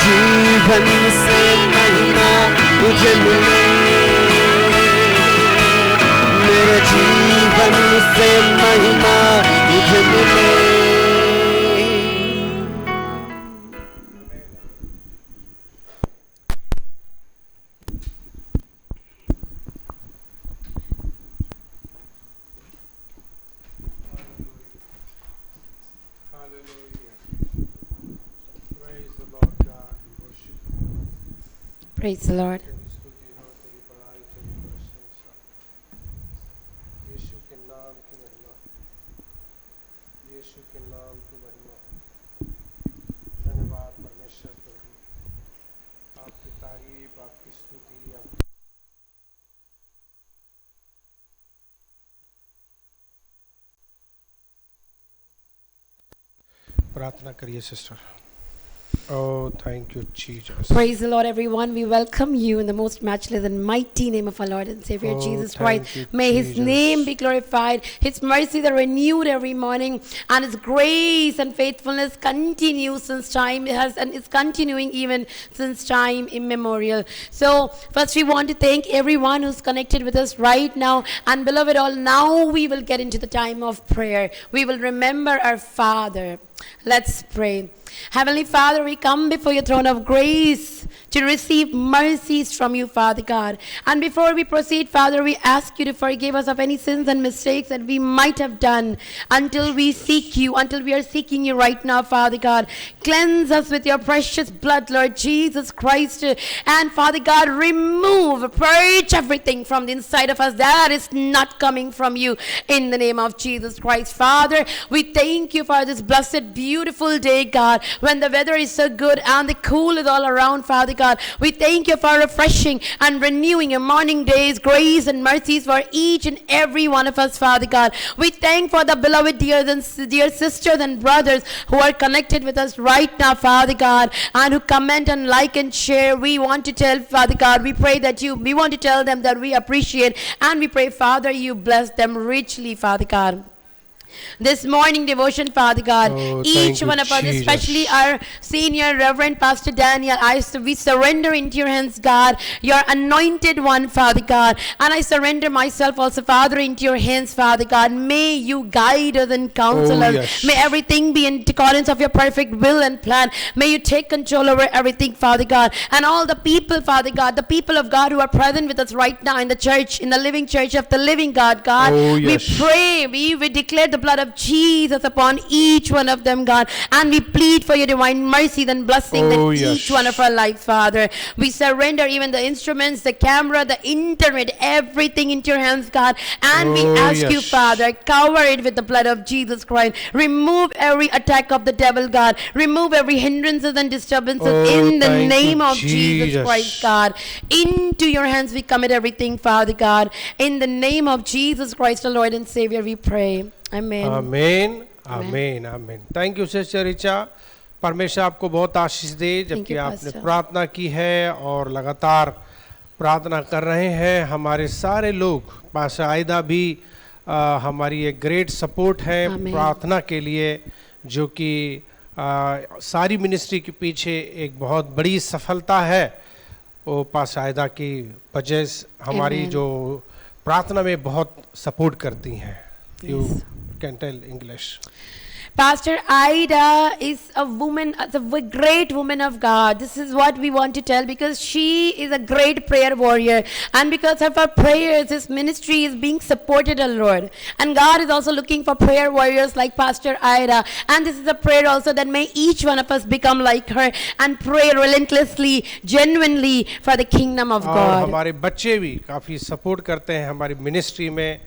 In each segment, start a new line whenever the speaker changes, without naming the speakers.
जीवन से महिमा तुझे मिले, मेरे जीवन से महिमा तुझे मिले।
Praise the Lord.
प्रार्थना करिए sister. Oh, thank you, Jesus.
Praise the Lord, everyone. We welcome you in the most matchless and mighty name of our Lord and Savior
Oh,
Jesus
thank
Christ.
you,
May His
Jesus.
name be glorified. His mercies are renewed every morning, and His grace and faithfulness continue since time and is continuing even since time immemorial. So, first we want to thank everyone who's connected with us right now. And beloved all, now we will get into the time of prayer. We will remember our Father. Let's pray. Heavenly Father, we come before your throne of grace to receive mercies from you, Father God. And before we proceed, Father, we ask you to forgive us of any sins and mistakes that we might have done until we seek you, until we are seeking you right now, Father God. Cleanse us with your precious blood, Lord Jesus Christ. And Father God, purge everything from the inside of us that is not coming from you in the name of Jesus Christ. Father, we thank you for this blessed, beautiful day, God, when the weather is so good and the cool is all around, Father God. We thank you for refreshing and renewing your morning days, grace and mercies for each and every one of us, Father God. We thank for the beloved dear sisters and brothers who are connected with us right now, Father God, and who comment and like and share. We want to tell, Father God, we want to tell them that we appreciate, and we pray, Father, you bless them richly, Father God. This morning devotion, Father God, each one of us, especially our senior Reverend Pastor Daniel, we surrender into your hands, God, your anointed one, Father God, and I surrender myself also, Father, into your hands, Father God. May you guide us and counsel us.
Yes.
May everything be in accordance of your perfect will and plan. May you take control over everything, Father God, and all the people, Father God, the people of God who are present with us right now in the church, in the living church of the living God, God.
Yes.
We pray, we declare the blood of Jesus upon each one of them, God, and we plead for your divine mercy and blessing that each one of our lives, Father. We surrender even the instruments, the camera, the internet, everything into your hands, God, and we ask you, Father, cover it with the blood of Jesus Christ. Remove every attack of the devil, God. Remove every hindrances and disturbances in the name of Jesus Christ, God. Into your hands we commit everything, Father God. In the name of Jesus Christ, our Lord and Savior, we pray. Amen.
आमीन आमीन आमीन। Thank you sister Richa. परमेश्वर आपको बहुत आशीष दे, जबकि आपने प्रार्थना की है और लगातार प्रार्थना कर रहे हैं। हमारे सारे लोग, पास्टर आयदा भी हमारी एक ग्रेट सपोर्ट है प्रार्थना के लिए, जो कि सारी मिनिस्ट्री के पीछे एक बहुत बड़ी सफलता है। वो पास्टर आयदा की वजह हमारी जो प्रार्थना में बहुत सपोर्ट करती हैं। You can tell English.
Pastor Ida is a woman, a great woman of God. This is what we want to tell, because she is a great prayer warrior, and because of her prayers, this ministry is being supported a lot. And God is also looking for prayer warriors like Pastor Ida. And this is a prayer also that may each one of us become like her and pray relentlessly, genuinely for the kingdom of God.
हमारे बच्चे भी काफ़ी support करते हैं हमारी ministry में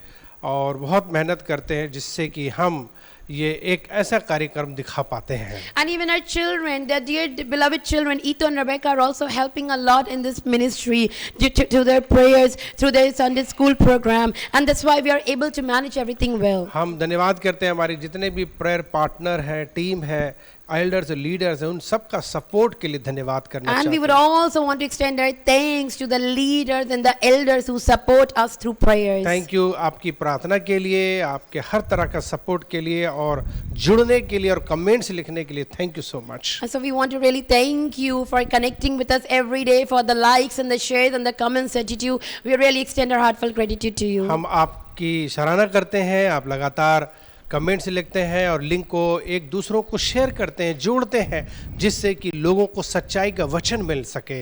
और बहुत मेहनत करते हैं, जिससे कि हम ये एक ऐसा कार्यक्रम दिखा पाते हैं।
And even our children, their dear beloved children, Ethan and Rebecca, are also helping a lot in this ministry to their prayers, through their Sunday school program, and that's why we are able to manage everything well.
हम धन्यवाद करते हैं हमारे जितने भी prayer partner हैं, team है, elders leaders हैं उन सबका सपोर्ट के लिए धन्यवाद करना
And
चाहते
we would
हैं।
also want to extend our thanks to the leaders and the elders who support us through prayers.
Thank you आपकी प्रार्थना के लिए, आपके हर तरह का सपोर्ट के लिए और जुड़ने के लिए और कमेंट्स लिखने के लिए thank you so much.
And so we want to really thank you for connecting with us every day, for the likes and the shares and the comments that you do. We really extend our heartfelt gratitude to you.
हम आपकी सराहना करते हैं, आप लगातार comments लिखते हैं और लिंक को एक दूसरों को शेयर करते हैं, जोड़ते हैं, जिससे कि लोगों को सच्चाई का वचन मिल सके।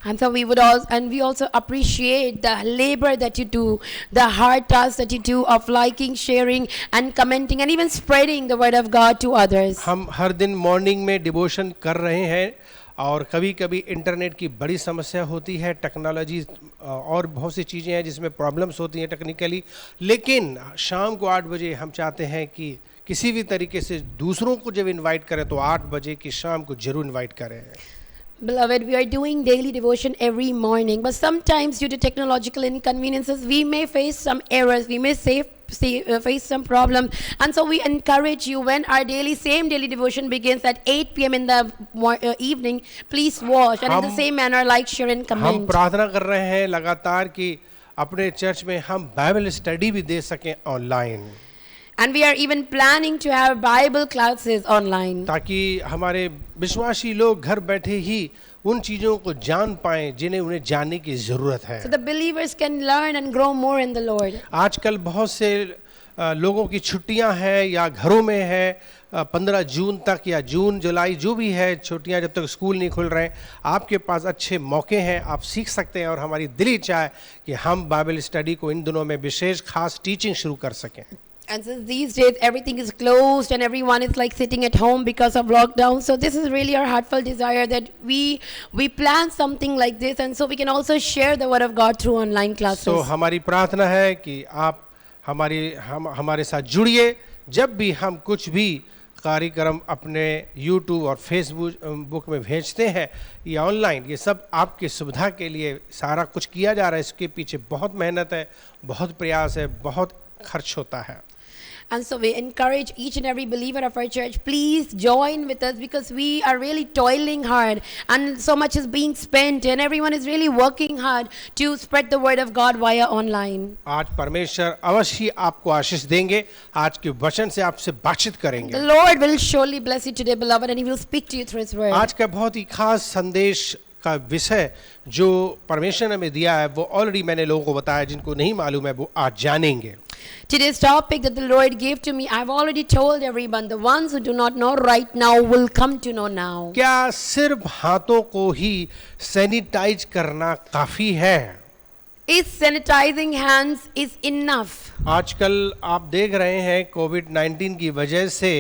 And so we also appreciate the labor that you do, the hard task that you do of liking, sharing and commenting and even spreading the word of God to others.
हम हर दिन मॉर्निंग में devotion कर रहे हैं और कभी कभी internet की बड़ी समस्या होती है, टेक्नोलॉजी और बहुत सी चीज़ें हैं जिसमें प्रॉब्लम्स होती हैं टेक्निकली, लेकिन शाम को 8 बजे हम चाहते हैं कि किसी भी तरीके से दूसरों को जब इनवाइट करें तो 8 बजे की शाम को जरूर इनवाइट करें।
Beloved, we are doing daily devotion every morning, but sometimes due to technological inconveniences, we may face some errors, we may face some problems, and so we encourage you when our same daily devotion begins at 8 p.m. in the evening, please watch and in the same manner like, share and
हम
comment.
प्रार्थना कर रहे हैं लगातार कि अपने church में हम बाइबल स्टडी भी दे सकें online,
And we are even planning to have Bible classes online.
ताकि हमारे विश्वासी लोग घर बैठे ही उन चीज़ों को जान पाएं जिन्हें उन्हें जानने की ज़रूरत है।
So the believers can learn and grow more in the Lord.
आजकल बहुत से लोगों की छुट्टियां हैं या घरों में है, 15 जून तक या जून जुलाई जो भी है छुट्टियां, जब तक स्कूल नहीं खुल रहे हैं, आपके पास अच्छे मौके हैं, आप सीख सकते हैं और हमारी दिली इच्छा है कि हम बाइबल स्टडी को इन दिनों में विशेष खास टीचिंग शुरू कर सकें।
And since these days everything is closed and everyone is like sitting at home because of lockdown, so this is really our heartfelt desire that we plan something like this, and so we can also share the word of God through online classes.
So हमारी प्रार्थना है कि आप हमारे साथ जुड़िए, जब भी हम कुछ भी कार्यक्रम अपने YouTube और Facebook में भेजते हैं या ऑनलाइन, ये सब आपकी सुविधा के लिए सारा कुछ किया जा रहा है। इसके पीछे बहुत मेहनत है, बहुत प्रयास है, बहुत खर्च होता है।
And so we encourage each and every believer of our church, please join with us because we are really toiling hard and so much is being spent and everyone is really working hard to spread the word of God via online.
आज परमेश्वर अवश्य आपको आशीष देंगे, आज के वचन से आपसे बातचीत करेंगे।
The Lord will surely bless you today, beloved, and He will speak to you through His word.
आज का बहुत ही खास संदेश का विषय जो परमेश्वर ने हमें दिया है वो ऑलरेडी मैंने लोगों को बताया, जिनको नहीं मालूम है वो आज जानेंगे।
Today's topic that the Lord gave to me, I've already told everyone. The ones who do not know right now will come to know now.
क्या सिर्फ हाथों को ही सैनिटाइज करना काफी है?
Is sanitizing hands is enough?
आजकल आप देख रहे हैं कोविड-19 की वजह से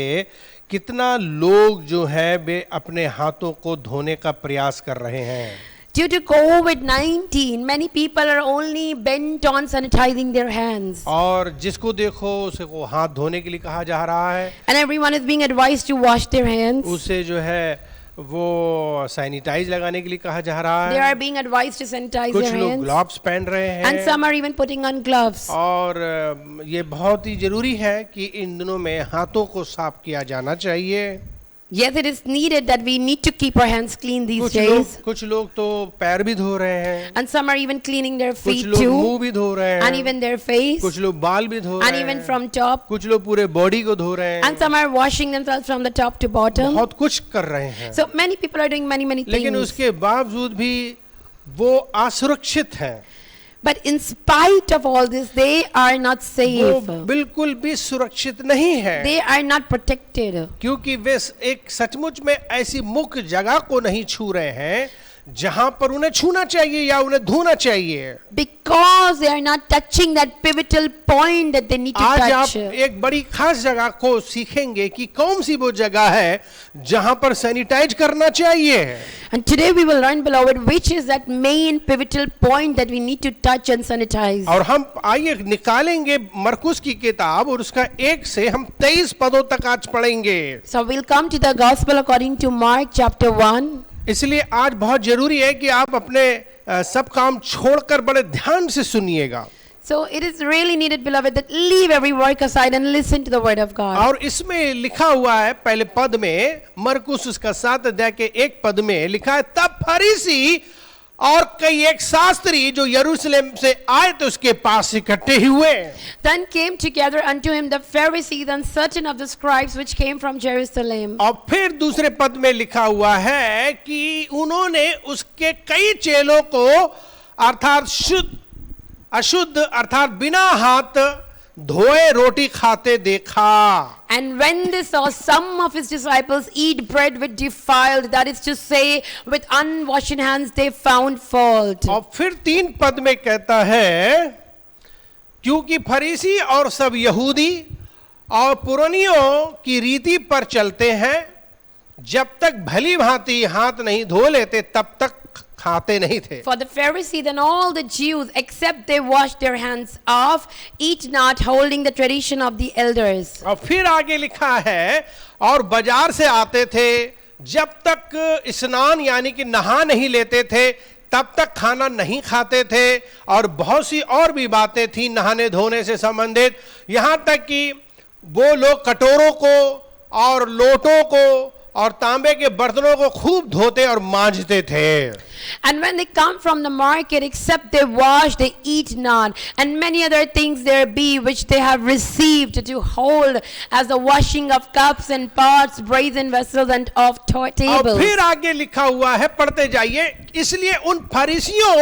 कितना लोग जो है वे अपने हाथों को धोने का प्रयास कर रहे हैं।
Due to COVID-19, many people are only bent on sanitizing their hands.
और जिसको देखो उसे को हाथ धोने के लिए कहा जा रहा है,
And everyone is being advised to wash their hands.
उसे जो है वो सैनिटाइज लगाने के लिए कहा जा रहा
They
है।
are being advised to sanitize
कुछ
their
लोग
hands.
ग्लव्स पहन रहे
And
हैं
some are even putting on gloves.
और ये बहुत ही जरूरी है कि इन दिनों में हाथों को साफ किया जाना चाहिए।
Yes, it is needed that we need to keep our hands clean these days.
कुछ लोग तो पैर भी धो रहे हैं,
And some are even cleaning their
कुछ
feet
लोग मुंह
too.
भी धो रहे
And
हैं,
even their face.
कुछ लोग बाल भी धो
And
रहे
even
हैं,
from top.
कुछ लोग पूरे बॉडी को धो रहे
And
हैं,
some are washing themselves from the top to bottom.
बहुत कुछ कर रहे हैं।
So many people are doing many
लेकिन
things.
उसके बावजूद भी वो असुरक्षित हैं,
But in spite of all this, they are not
वो
safe.
बिल्कुल भी सुरक्षित नहीं है,
They are not protected.
क्योंकि वे एक सचमुच में ऐसी मुख्य जगह को नहीं छू रहे हैं जहां पर उन्हें छूना चाहिए या उन्हें धोना चाहिए।
Because they are not touching that pivotal point that they need to
आज आप
touch.
एक बड़ी खास जगह को सीखेंगे कि कौन सी वो जगह है जहां पर सैनिटाइज करना चाहिए।
And today we will learn, beloved, which is that main pivotal point that we need to touch and sanitize.
और हम आइए निकालेंगे मरकुस की किताब और उसका 1 से हम 23 पदों तक आज पढ़ेंगे।
So we'll come to the gospel according to Mark chapter 1.
इसलिए आज बहुत जरूरी है कि आप अपने सब काम छोड़कर बड़े ध्यान से सुनिएगा।
So it is really needed, beloved, that leave every work aside and listen to the word of God.
और इसमें लिखा हुआ है पहले पद में, मरकुस उसका 7 अध्याय के 1 पद में लिखा है, तब फरीसी और कई एक शास्त्री जो यरूशलेम से आए थे उसके पास इकट्ठे हुए.
Then came together unto him the Pharisees and certain of the scribes which came from Jerusalem.
और फिर दूसरे पद में लिखा हुआ है कि उन्होंने उसके कई चेलों को अर्थात शुद्ध अशुद्ध अर्थात बिना हाथ धोए रोटी खाते देखा.
And when they saw some of his disciples eat bread with defiled, that is to say, with unwashed hands, they found fault.
और फिर 3 पद में कहता है, क्योंकि फरीसी और सब यहूदी और पुरानियों की रीति पर चलते हैं, जब तक भली भांति हाथ नहीं धो लेते तब तक खाते नहीं थे.
For the Pharisees and all the Jews, except they wash their hands off, eat not, holding the tradition of the elders.
और फिर आगे लिखा है, और बाजार से आते थे, जब तक स्नान यानी कि नहा नहीं लेते थे तब तक खाना नहीं खाते थे. और बहुत सी और भी बातें थी नहाने धोने से संबंधित, यहां तक कि वो लोग कटोरों को और लोटों को और तांबे के बर्तनों को खूब धोते और मांजते थे.
And when they come from the market, except they wash, they eat not. And many other things there be which they have received to hold, as the washing of cups and pots, brazen vessels, and of
और
tables.
फिर आगे लिखा हुआ है, पढ़ते जाइए. इसलिए उन फरीसियों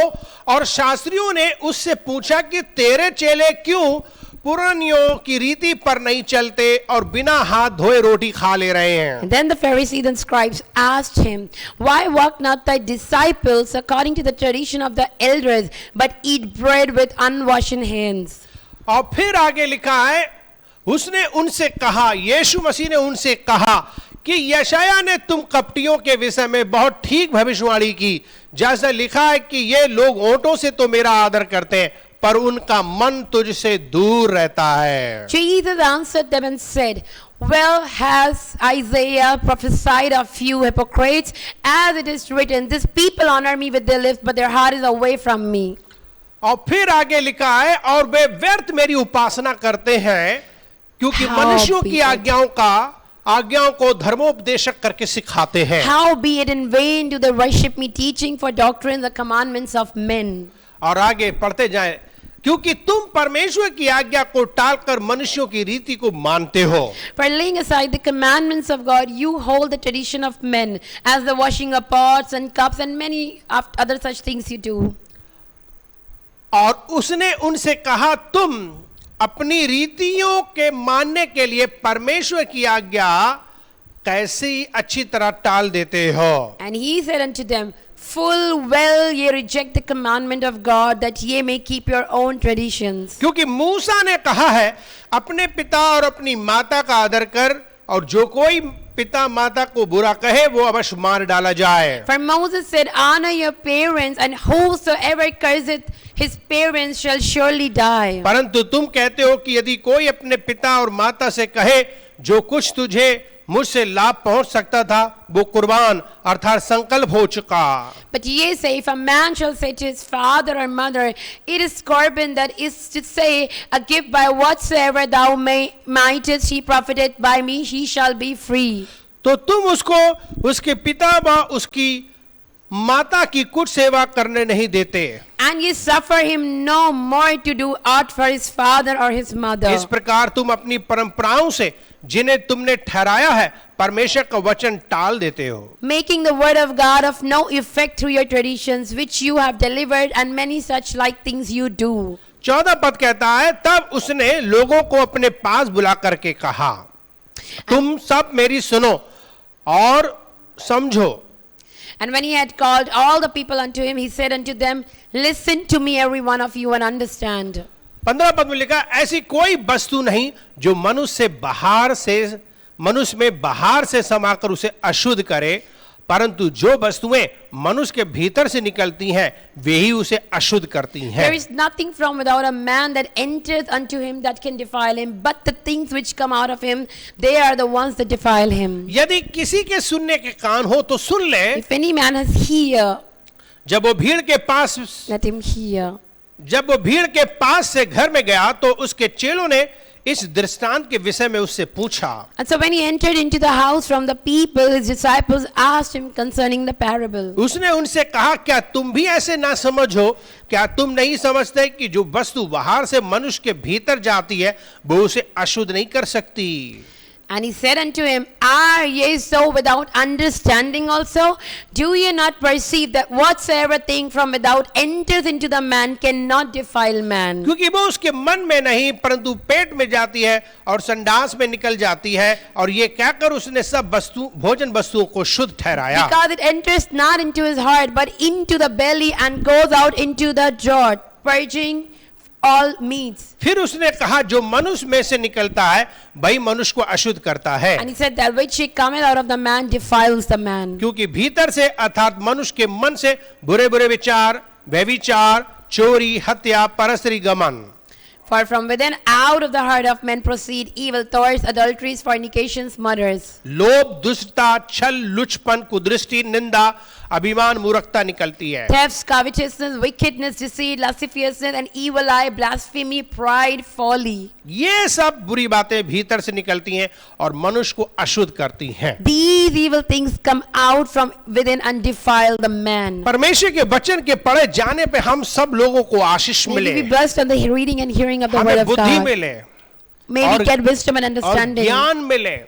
और शास्त्रियों ने उससे पूछा कि तेरे चेले क्यों पुरानियों की रीति पर नहीं चलते और बिना हाथ धोए रोटी खा ले रहे हैं.
And then the Pharisees and scribes asked him, why walk not thy disciples according to the tradition of the elders, but eat bread with unwashed hands?
और फिर आगे लिखा है, उसने उनसे कहा, यीशु मसीह ने उनसे कहा कि यशाया ने तुम कपटियों के विषय में बहुत ठीक भविष्यवाणी की, जैसा लिखा है कि ये लोग ओंठों से तो मेरा आदर करते हैं पर उनका मन तुझसे दूर रहता है.
Jesus answered them and said, well has Isaiah prophesied of you hypocrites, as it is written, this people honor me with their lips, but their heart is away from me.
और फिर आगे लिखा है, और वे व्यर्थ मेरी उपासना करते हैं क्योंकि मनुष्यों की आज्ञाओं को धर्मोपदेशक करके सिखाते हैं.
How be it in vain do they worship me, teaching for doctrine the commandments of men.
और आगे पढ़ते जाएं, क्योंकि तुम परमेश्वर की आज्ञा को टालकर मनुष्यों की रीति को मानते हो.
For laying aside the commandments of God, you hold the tradition of men, as the washing of pots and cups and many other such things you do.
और उसने उनसे कहा, तुम अपनी रीतियों के मानने के लिए परमेश्वर की आज्ञा कैसी अच्छी तरह टाल देते हो.
And he said unto them, full well ye reject the commandment of God, that ye may keep your own traditions.
क्योंकि मूसा ने कहा है, अपने पिता और अपनी माता का आदर कर, और जो कोई पिता माता को बुरा कहे वो अवश्य मार डाला जाए.
For Moses said, honor your parents, and whosoever curseth his parents shall surely die.
परंतु तुम कहते हो कि यदि कोई अपने पिता और माता से कहे, जो कुछ तुझे मुझसे लाभ पहुंच सकता था वो कुर्बान अर्थात संकल्प हो चुका.
But ye say, if a man shall say to his father or mother, it is Corban, that is to say, a gift by whatsoever thou mightest, he profited by me, he shall be free.
तो तुम उसको उसके पिता व उसकी माता की कुछ सेवा करने नहीं देते.
And ye suffer him no more to do aught for his father or his mother.
इस प्रकार तुम अपनी परंपराओं से जिन्हें तुमने ठहराया है परमेश्वर का वचन टाल देते हो.
Making the word of God of no effect through your traditions which you have delivered, and many such like things you do.
14 पद कहता है, तब उसने लोगों को अपने पास बुला करके कहा, तुम सब मेरी सुनो और समझो.
And when he had called all the people unto him, he said unto them, listen to me every one of you and understand.
15 पद में लिखा, ऐसी कोई वस्तु नहीं जो मनुष्य में बाहर से समाकर उसे अशुद्ध करे, परंतु जो वस्तुएं मनुष्य के भीतर से निकलती हैं वे ही उसे अशुद्ध करती हैं.
There is nothing from without a man that enters unto him that can defile him, but the things which come out of him, they are the ones that defile him.
यदि किसी के सुनने के कान हो तो सुन ले.
If any man has ear,
जब वो भीड़ के पास
let him hear.
जब वो भीड़ के पास से घर में गया तो उसके चेलों ने इस दृष्टांत के विषय में उससे पूछा.
And so when he entered into the house from the people, his disciples asked him concerning the parable.
उसने उनसे कहा, क्या तुम भी ऐसे ना समझो? क्या तुम नहीं समझते कि जो वस्तु बाहर से मनुष्य के भीतर जाती है वो उसे अशुद्ध नहीं कर सकती?
And he said unto him, Are ye so without understanding also? Do ye not perceive that whatsoever thing from without enters into the man cannot defile man?
क्योंकि वो उसके मन में नहीं परंतु पेट में जाती है और संडास में निकल जाती है, और ये कहकर उसने सब भोजन वस्तुओं को शुद्ध ठहराया.
Because it enters not into his heart but into the belly and goes out into the draught, purging all meats.
फिर उसने कहा, जो मनुष्य में से निकलता है वही मनुष्य को अशुद्ध करता है.
And he said that which cometh out of the man defiles the man.
क्योंकि भीतर से अर्थात मनुष्य के मन से बुरे बुरे विचार, व्यभिचार, चोरी, हत्या, परस्त्री गमन.
For from within out of the heart of men proceed evil thoughts, adulteries, fornications, murders.
लोभ, दुष्टता, छल, लुचपन, कुदृष्टि, निंदा, अभिमान, मूर्खता निकलती है.
Thefts, covetousness, wickedness, deceit, lasciviousness, and evil eye, blasphemy, pride, folly.
ये सब बुरी बातें भीतर से निकलती हैं और मनुष्य को अशुद्ध करती हैं.
These evil things come out from within and defile the man.
परमेश्वर के वचन के पढ़े जाने पे हम सब लोगों को आशीष
May
मिले,
we be blessed on the reading and hearing of the word
हमें
of
बुद्धि
God.
मिले
May we get wisdom and
और
understanding.
ज्ञान मिले,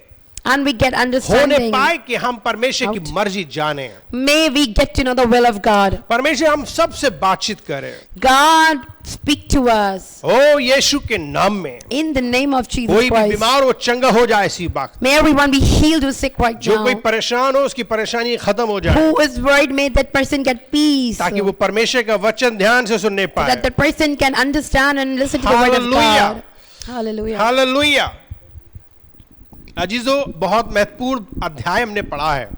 And we get
होने
understanding.
पाए कि हम परमेश्वर की मर्जी जाने.
May we get to know the will of God.
परमेश्वर हम सबसे बातचीत करे.
God speak to us
ओ यीशु के नाम में
in the name of Jesus
कोई भी
Christ.
बीमार हो चंगा हो जाए इसी वक्त.
May everyone be healed who's sick right
जो कोई
now.
परेशान हो उसकी परेशानी खत्म हो जाए,
Who is worried, may that person get peace.
ताकि वो परमेश्वर का वचन ध्यान से सुनने पाए.
That the person can understand and listen to the word of
Hallelujah.
God. Hallelujah.
Hallelujah. अजीजों, बहुत महत्वपूर्ण अध्याय हमने पढ़ा है.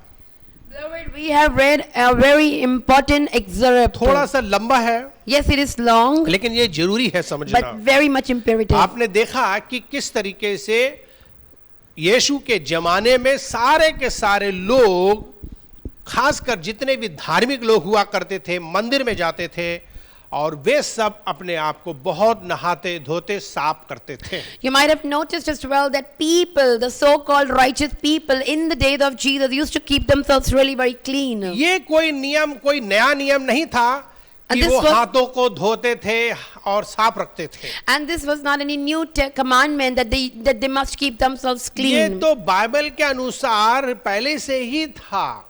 Beloved, we have read a very important excerpt.
थोड़ा सा लंबा है
Yes, it is long,
लेकिन ये जरूरी है समझना.
but very much imperative.
आपने देखा कि किस तरीके से यीशु के जमाने में सारे के सारे लोग, खासकर जितने भी धार्मिक लोग हुआ करते थे, मंदिर में जाते थे और वे सब अपने आप को बहुत नहाते धोते साफ करते थे.
You might have noticed as well that people, the so-called righteous people in the days of Jesus, used to keep themselves really very clean.
ये कोई नियम, कोई नया नियम नहीं था कि
And this
वो
was-
हाथों को धोते थे और साफ रखते थे.
And this was not any new commandment that they must keep themselves
ये
clean.
तो बाइबल के अनुसार पहले से ही था.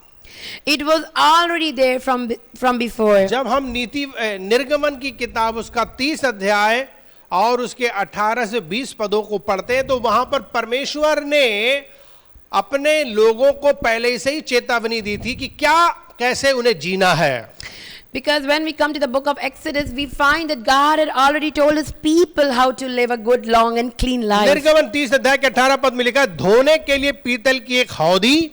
It was already there from before.
जब हम नीति निर्गमन की किताब उसका 30 अध्याय और उसके 18 से 20 पदों को पढ़ते हैं तो वहां पर परमेश्वर ने अपने लोगों को पहले से ही चेतावनी दी थी कि क्या कैसे उन्हें जीना है.
Because when we come to the book of Exodus, we find that God had already told his people how to live a good, long and clean life.
निर्गमन 30 अध्याय के 18 पद में लिखा है, धोने के लिए पीतल की एक हौदी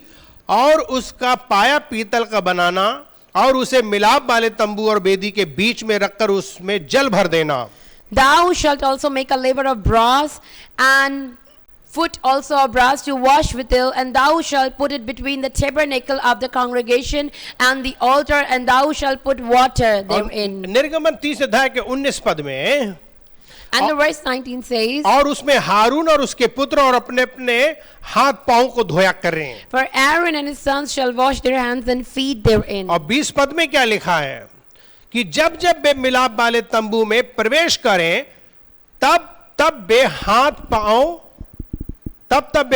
और उसका पाया पीतल का बनाना और उसे मिलाप वाले तंबू और वेदी के बीच में रखकर उसमें जल भर देना.
Thou shalt also make a laver of brass and foot also of brass to wash withal, and thou shalt put it between the tabernacle of the congregation and the altar, and thou shalt put water
और
therein.
निर्गमन 30 अध्याय के 19 पद में
And the verse 19 says,
और उसमें हारून और उसके पुत्र और अपने अपने हाथ पांव को धोया करें.
For Aaron and his sons shall wash their hands and feet therein.
और 20 पद में क्या लिखा है कि जब जब वे मिलाप वाले तंबू में प्रवेश करें तब वे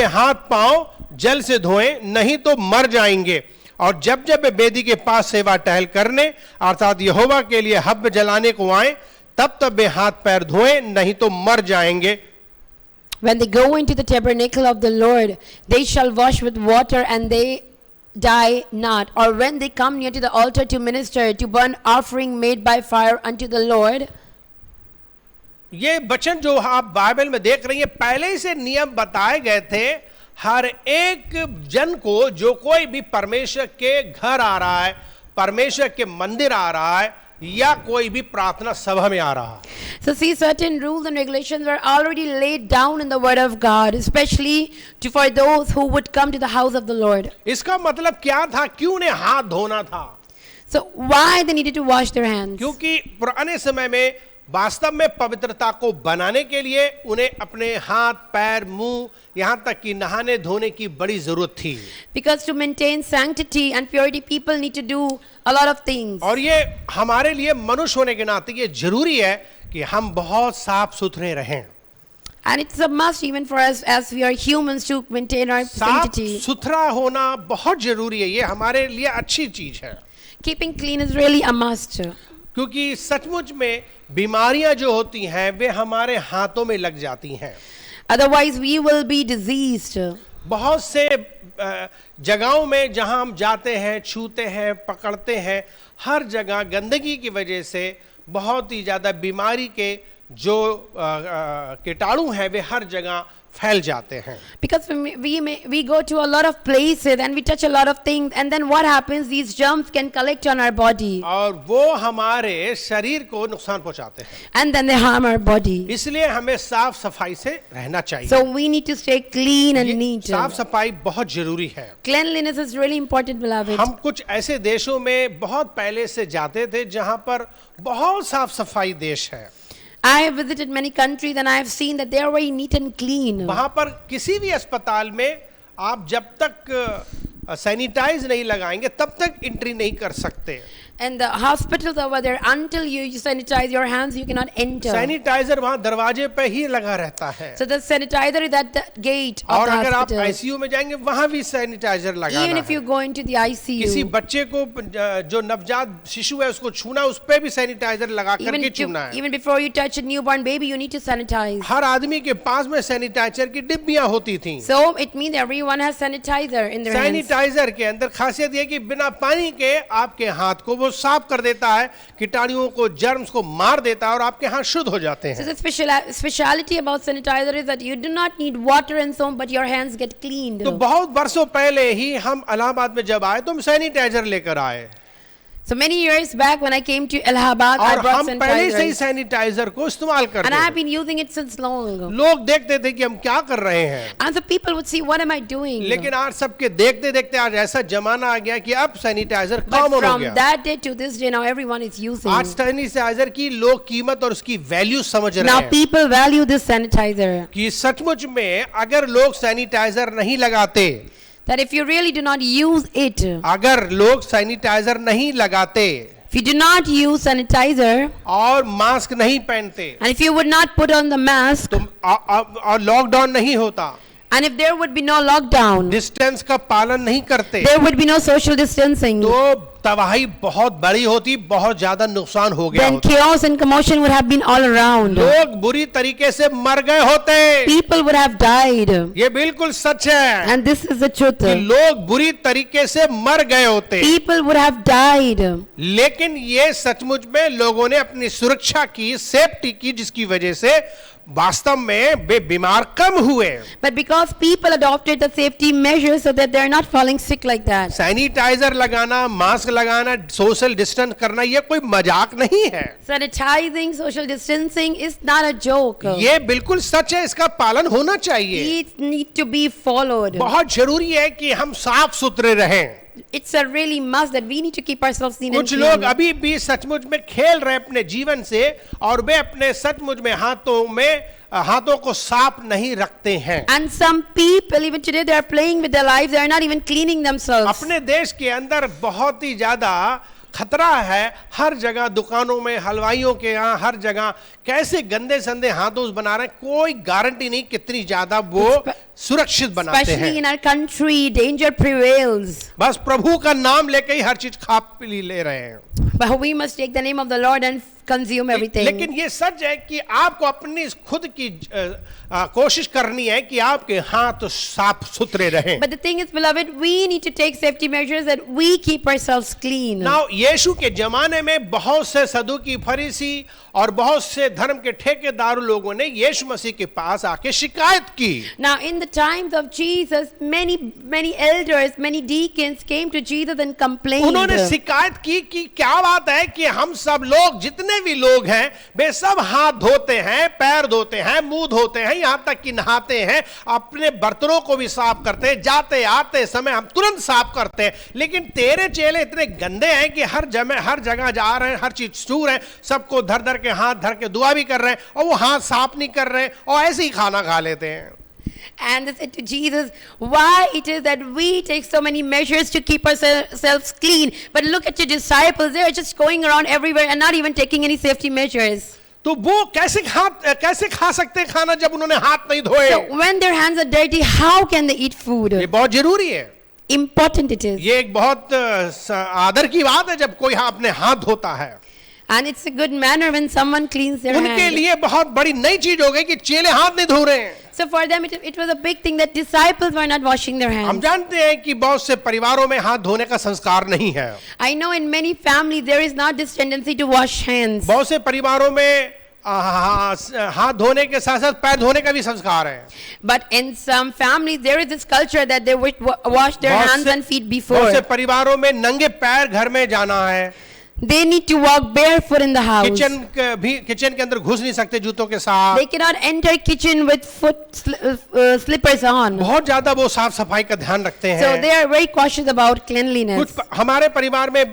हाथ पांव जल से धोएं, नहीं तो मर जाएंगे. और जब जब वे वेदी के पास सेवा टहल करने अर्थात यहोवा के लिए हव्य जलाने को आए तब वे हाथ पैर धोएं, नहीं तो मर जाएंगे.
When they go into the tabernacle of the Lord, they shall wash with water and they die not. Or when they come near to the altar to minister, to burn offering made by fire unto the Lord.
ये वचन जो आप Bible में देख रही हैं पहले से नियम बताए गए थे. हर एक जन को, जो कोई भी परमेश्वर के घर आ रहा है, परमेश्वर के मंदिर आ रहा है या कोई भी प्रार्थना सभा में आ रहा है,
So see, certain rules and regulations were already laid down in the word of God, especially for those who would come to the house of the Lord.
इसका मतलब क्या था, क्यों उन्हें हाथ धोना था?
So why they needed to wash their hands?
क्योंकि पुराने समय में वास्तव में पवित्रता को बनाने के लिए उन्हें अपने हाथ, पैर, मुंह, यहाँ तक कि नहाने धोने की बड़ी जरूरत थी.
Because to maintain sanctity and purity, people need to do a lot of things.
और ये हमारे लिए मनुष्य होने के नाते ये जरूरी है कि हम बहुत साफ सुथरे रहें.
And it's a must even for us as we are humans to maintain our
साफ
sanctity.
सुथरा होना बहुत जरूरी है. ये हमारे लिए अच्छी चीज है,
Keeping clean is really a must.
क्योंकि सचमुच में बीमारियां जो होती हैं वे हमारे हाथों में लग जाती हैं.
Otherwise, we will be diseased.
बहुत से जगहों में जहां हम जाते हैं, छूते हैं, पकड़ते हैं, हर जगह गंदगी की वजह से बहुत ही ज्यादा बीमारी के जो कीटाणु हैं वे हर जगह फैल जाते हैं.
Because we go to a lot of places and we touch a lot of things, and then what happens? These germs can collect on our body,
और वो हमारे शरीर को नुकसान पहुंचाते हैं.
and then they harm our body.
इसलिए हमें साफ सफाई से रहना चाहिए.
So we need to stay clean and
ये
neat.
साफ सफाई बहुत जरूरी है.
Cleanliness is really important, beloved.
हम कुछ ऐसे देशों में बहुत पहले से जाते थे जहां पर बहुत साफ सफाई देश है.
I have visited many countries and I have seen that they are very neat and clean.
वहां पर किसी भी अस्पताल में आप जब तक सैनिटाइज नहीं लगाएंगे तब तक एंट्री नहीं कर सकते.
And the hospitals over there, until you sanitize your hands, you cannot enter.
Sanitizer वहां दरवाजे पे ही लगा रहता है.
So the sanitizer is at the gate of
और
the
अगर आप
hospital.
आईसीयू में जाएंगे वहां भी सैनिटाइजर लगाना
Even if you
है.
go into the
किसी
ICU,
बच्चे को जो नवजात शिशु है उसको छूना, उस पे भी सैनिटाइजर लगा करके छूना है.
even before you touch a newborn baby, you need to sanitize.
हर आदमी के पास में सैनिटाइजर की डिब्बियां होती थी.
So it means everyone has sanitizer in their hands.
Sanitizer के अंदर खासियत यह कि बिना पानी के आपके हाथ को वो साफ कर देता है, कीटाणुओं को, जर्म्स को मार देता है और आपके हाथ शुद्ध हो जाते
So
हैं.
the speciality about sanitizer is that you do not need water and soap, but your hands get cleaned.
तो बहुत वर्षों पहले ही हम इलाहाबाद में जब आए तो हम सैनिटाइजर लेकर आए.
So many years back when I came to Allahabad, I
और
brought
हम पहले से ही
sanitizer.
सैनिटाइजर को इस्तेमाल करते
And I have
थे.
been using it since long.
लोग देखते थे कि हम क्या कर रहे हैं.
And the people would see, what am I doing?
लेकिन आज सबके देखते देखते आज ऐसा जमाना आ गया कि अब सैनिटाइजर
But
कॉमन हो
from
गया.
that day to this day, now everyone is using.
आज सैनिटाइजर की लोग कीमत और उसकी वैल्यू समझ रहे
Now
हैं
people value this sanitizer.
कि सचमुच में अगर लोग सैनिटाइजर नहीं लगाते,
That if you really do not use it,
अगर लोग सैनिटाइजर नहीं लगाते
if you do not use sanitizer,
और मास्क नहीं पहनते
and if you would not put on the mask,
तो और लॉकडाउन नहीं होता,
and if there would be no lockdown,
distance का पालन नहीं करते,
there would be no social distancing,
तो तबाही बहुत बड़ी होती, बहुत ज्यादा नुकसान हो गया
then
होता.
chaos and commotion would have been all around.
लोग बुरी तरीके से मर गए होते.
People would have died.
ये बिल्कुल सच है
And this is the truth.
कि लोग बुरी तरीके से मर गए होते.
People would have died.
लेकिन ये सचमुच में लोगों ने अपनी सुरक्षा की, सेफ्टी की, जिसकी वजह से वास्तव में वे बीमार कम हुए.
But because people adopted the safety measures so that they're not falling sick like that.
Sanitizer लगाना, मास्क लगाना, सोशल डिस्टेंस करना ये कोई मजाक नहीं है.
Sanitizing, social distancing is not a joke.
ये बिल्कुल सच है, इसका पालन होना चाहिए.
It need to be followed.
बहुत जरूरी है कि हम साफ सुथरे रहें.
It's a really must that we need to keep ourselves clean and
कुछ लोग
clean.
अभी भी सचमुच में खेल रहे अपने जीवन से और वे अपने सचमुच में हाथों को साफ नहीं रखते हैं.
And some people even today they are playing with their lives. They are not even cleaning themselves.
अपने देश के अंदर बहुत ही ज्यादा खतरा है. हर जगह दुकानों में, हलवाइयों के यहाँ, हर जगह कैसे गंदे संदे हाथों से बना रहे हैं, कोई गारंटी नहीं कितनी ज्यादा वो सुरक्षित बनाते
Especially
हैं.
in our country, danger prevails.
बस प्रभु का नाम लेके ही हर चीज खा पी ले रहे हैं.
But we must take the name of the Lord and consume everything.
लेकिन ये सच है कि आपको अपनी खुद की कोशिश करनी है कि आपके हाथ साफ सुथरे रहें.
But the thing is, beloved, we need to take safety measures that we keep ourselves clean.
Now, यीशु के जमाने में बहुत से सदूकी, फरीसी और बहुत से धर्म के ठेकेदार लोगों ने यीशु मसीह के पास आके शिकायत की.
Now, in the the times of Jesus, many elders, many deacons came to Jesus and complained.
उन्होंने शिकायत की कि क्या बात है कि हम सब लोग, जितने भी लोग हैं, वे सब हाथ धोते हैं, पैर धोते हैं, मुंह धोते हैं, यहाँ तक कि नहाते हैं, अपने बर्तनों को भी साफ करते हैं, जाते आते समय हम तुरंत साफ करते हैं, लेकिन तेरे चेले इतने गंदे हैं कि हर जगह जा रहे हैं, हर चीज छू रहे हैं, सबको धर धर के हाथ धर के दुआ भी कर रहे हैं, और वो हाथ साफ नहीं कर रहे हैं, और ऐसे ही खाना खा लेते हैं.
And they said to Jesus, why it is that we take so many measures to keep ourselves clean, but look at your disciples, they are just going around everywhere and not even taking any safety measures.
तो वो कैसे खा सकते हैं खाना जब उन्होंने हाथ नहीं धोए?
So when their hands are dirty, how can they eat food?
ये बहुत जरूरी है.
Important it is.
ये एक बहुत आदर की बात है जब कोई अपने हाथ धोता है.
And it's a good manner when someone cleans their
उनके
hands.
लिए बहुत बड़ी नई चीज हो गई कि चेले हाथ नहीं धो रहे हैं.
So for them it was a big thing that disciples were not washing their
हम
hands.
जानते हैं कि बहुत से परिवारों में हाथ धोने का संस्कार नहीं है.
I know in many families there is not this tendency to wash hands.
बहुत से परिवारों में हाथ धोने के साथ साथ पैर धोने का भी संस्कार है.
But in some families there is this culture that they would wash their hands and feet before.
बहुत से परिवारों में नंगे पैर घर में जाना है.
They need to walk barefoot in the house.
Kitchen के अंदर घुस नहीं सकते जूतों के साथ.
They cannot enter kitchen with slippers on.
बहुत ज्यादा वो साफ सफाई का ध्यान रखते हैं.
So they are very cautious about cleanliness.
कुछ हमारे परिवार में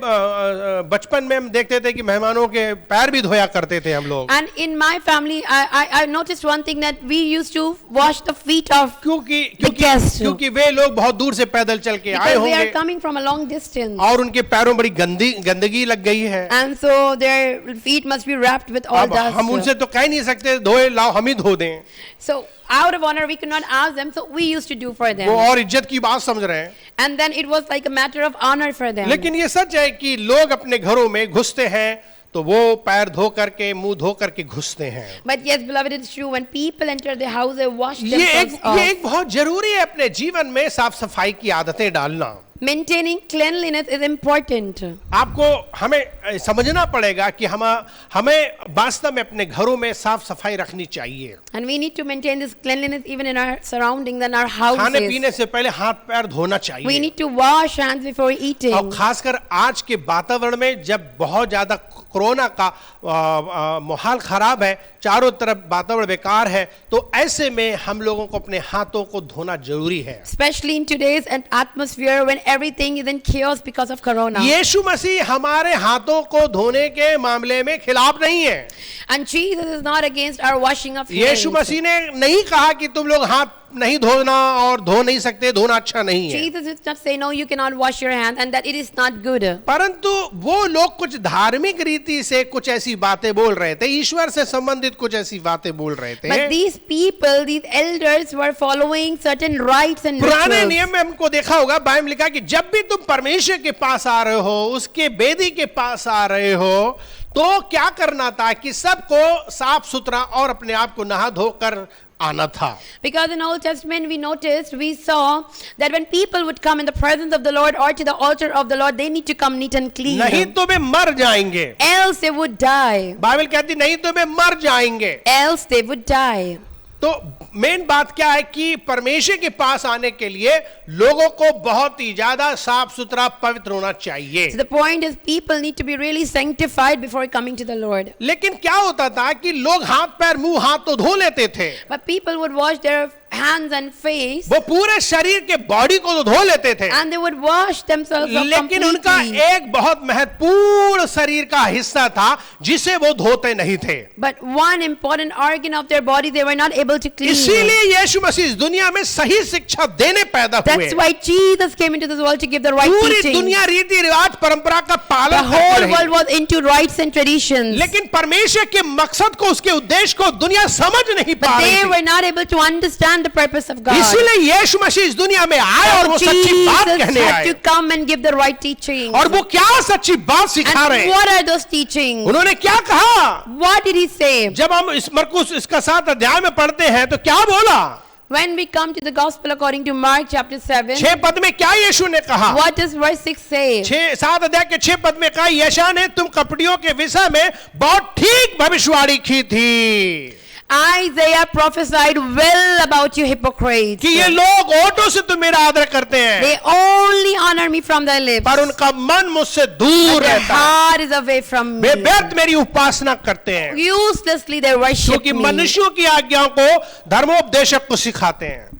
बचपन में हम देखते थे कि मेहमानों के पैर भी धोया करते थे हम लोग.
And in my family, I noticed one thing that we used to wash the feet of the guests.
क्योंकि वे लोग बहुत दूर से पैदल चल के आए
Because they are
होंगे
coming from a long distance.
और उनके पैरों बड़ी गंदगी लग गई है.
And so their feet must be wrapped with all
अब हम
dust.
उनसे तो कह नहीं सकते धोए लाओ हम ही धो दें.
So out of honor we could not ask them, so we used to do for
वो
them.
और इज्जत की बात समझ रहे हैं.
And then it was like a matter of honor for them.
लेकिन ये सच है कि लोग अपने घरों में घुसते हैं तो वो पैर धो करके मुंह धो करके घुसते हैं.
But yes, beloved, it's true. When people enter the house, they wash
ये
themselves off.
एक बहुत जरूरी है अपने जीवन में साफ सफाई की आदतें डालना.
Maintaining cleanliness is important.
आपको हमें समझना पड़ेगा कि हमें वास्तव में अपने घरों में साफ सफाई रखनी चाहिए.
And we need to maintain this cleanliness even in our surroundings and our
खाने
houses.
पीने से पहले हाथ पैर धोना
We
चाहिए.
need to wash hands before eating.
और खासकर आज के वातावरण में जब बहुत ज्यादा कोरोना का माहौल खराब है, चारों तरफ वातावरण बेकार है, तो ऐसे में हम लोगों को अपने हाथों को धोना जरूरी है.
Especially in today's atmosphere when everything is in chaos because of corona.
यीशु मसीह हमारे हाथों को धोने के मामले में खिलाफ नहीं है.
And Jesus is not against our washing of hands.
यीशु मसीह ने नहीं कहा कि तुम लोग हाथ नहीं धोना और धो नहीं सकते, धोना अच्छा नहीं है.
Jesus did not say no, you cannot wash your hands and that it is not good.
परंतु वो लोग कुछ धार्मिक रीति से कुछ ऐसी बातें बोल रहे थे, ईश्वर से संबंधित कुछ ऐसी बातें बोल रहे थे.
But these people, these elders were following certain rites and
पुराने
rituals.
नियम में हमको देखा होगा, बाइबल लिखा कि जब भी तुम परमेश्वर के पास आ रहे हो, उसके वेदी के पास आ रहे हो, तो क्या करना था कि सबको साफ सुथरा और अपने आप को नहा धोकर आना था.
Because in Old Testament we saw that when people would come in the presence of the Lord or to the altar of the Lord, they need to come neat and clean.
नहीं तो वे मर जाएंगे.
Else they would die.
Bible कहती नहीं तो वे मर जाएंगे.
Else they would die.
तो मेन बात क्या है कि परमेश्वर के पास आने के लिए लोगों को बहुत ही ज्यादा साफ सुथरा पवित्र होना चाहिए.
So the point is people need to be really sanctified before coming to the Lord.
लेकिन क्या होता था कि लोग हाथ पैर मुंह हाथ तो धो लेते थे.
But people would wash their hands and face.
वो पूरे शरीर के बॉडी को तो धो लेते थे.
And they would wash themselves up
लेकिन उनका
completely.
एक बहुत महत्वपूर्ण शरीर का हिस्सा था जिसे वो धोते नहीं थे.
But one important organ of their body they were not able to clean.
इसीलिए यीशु मसीह इस दुनिया में सही शिक्षा देने पैदा हुए.
That's why Jesus came into this world to give the right
पूरी
teaching.
दुनिया रीति रिवाज परंपरा का
The
पालन करती
whole
रही.
world was into rites and traditions.
लेकिन परमेश्वर के मकसद को, उसके उद्देश्य को दुनिया समझ नहीं पा
But
रही
they
थी.
were not able to understand the purpose of God.
इसीलिए यीशु मसीह इस दुनिया में आए और वो सच्ची बात
Jesus
कहने
had
आए.
to come and give the right teaching.
और वो क्या सच्ची बात सिखा रहे
And
हैं?
what are those teachings?
उन्होंने क्या कहा?
What did he say?
जब हम इस मरकुस इसका 7 अध्याय में पढ़ते हैं तो क्या बोला?
When we come to the gospel according to Mark chapter 7,
6 पद में क्या यीशु ने कहा?
what does verse 6 say?
7 अध्याय के 6 पद में कहा, यशायाह ने तुम कपटियों के विषय में बहुत ठीक भविष्यवाणी की थी.
Isaiah prophesied well about you hypocrites.
कि ये लोग ओठों से तो मेरा आदर करते हैं,
They only honor me from their lips,
पर उनका मन मुझसे दूर
but their
रहता है।
heart is away from me.
वे व्यर्थ मेरी उपासना करते हैं,
Uselessly they worship
क्योंकि
me,
मनुष्यों की आज्ञाओं को धर्मोपदेशक को सिखाते हैं।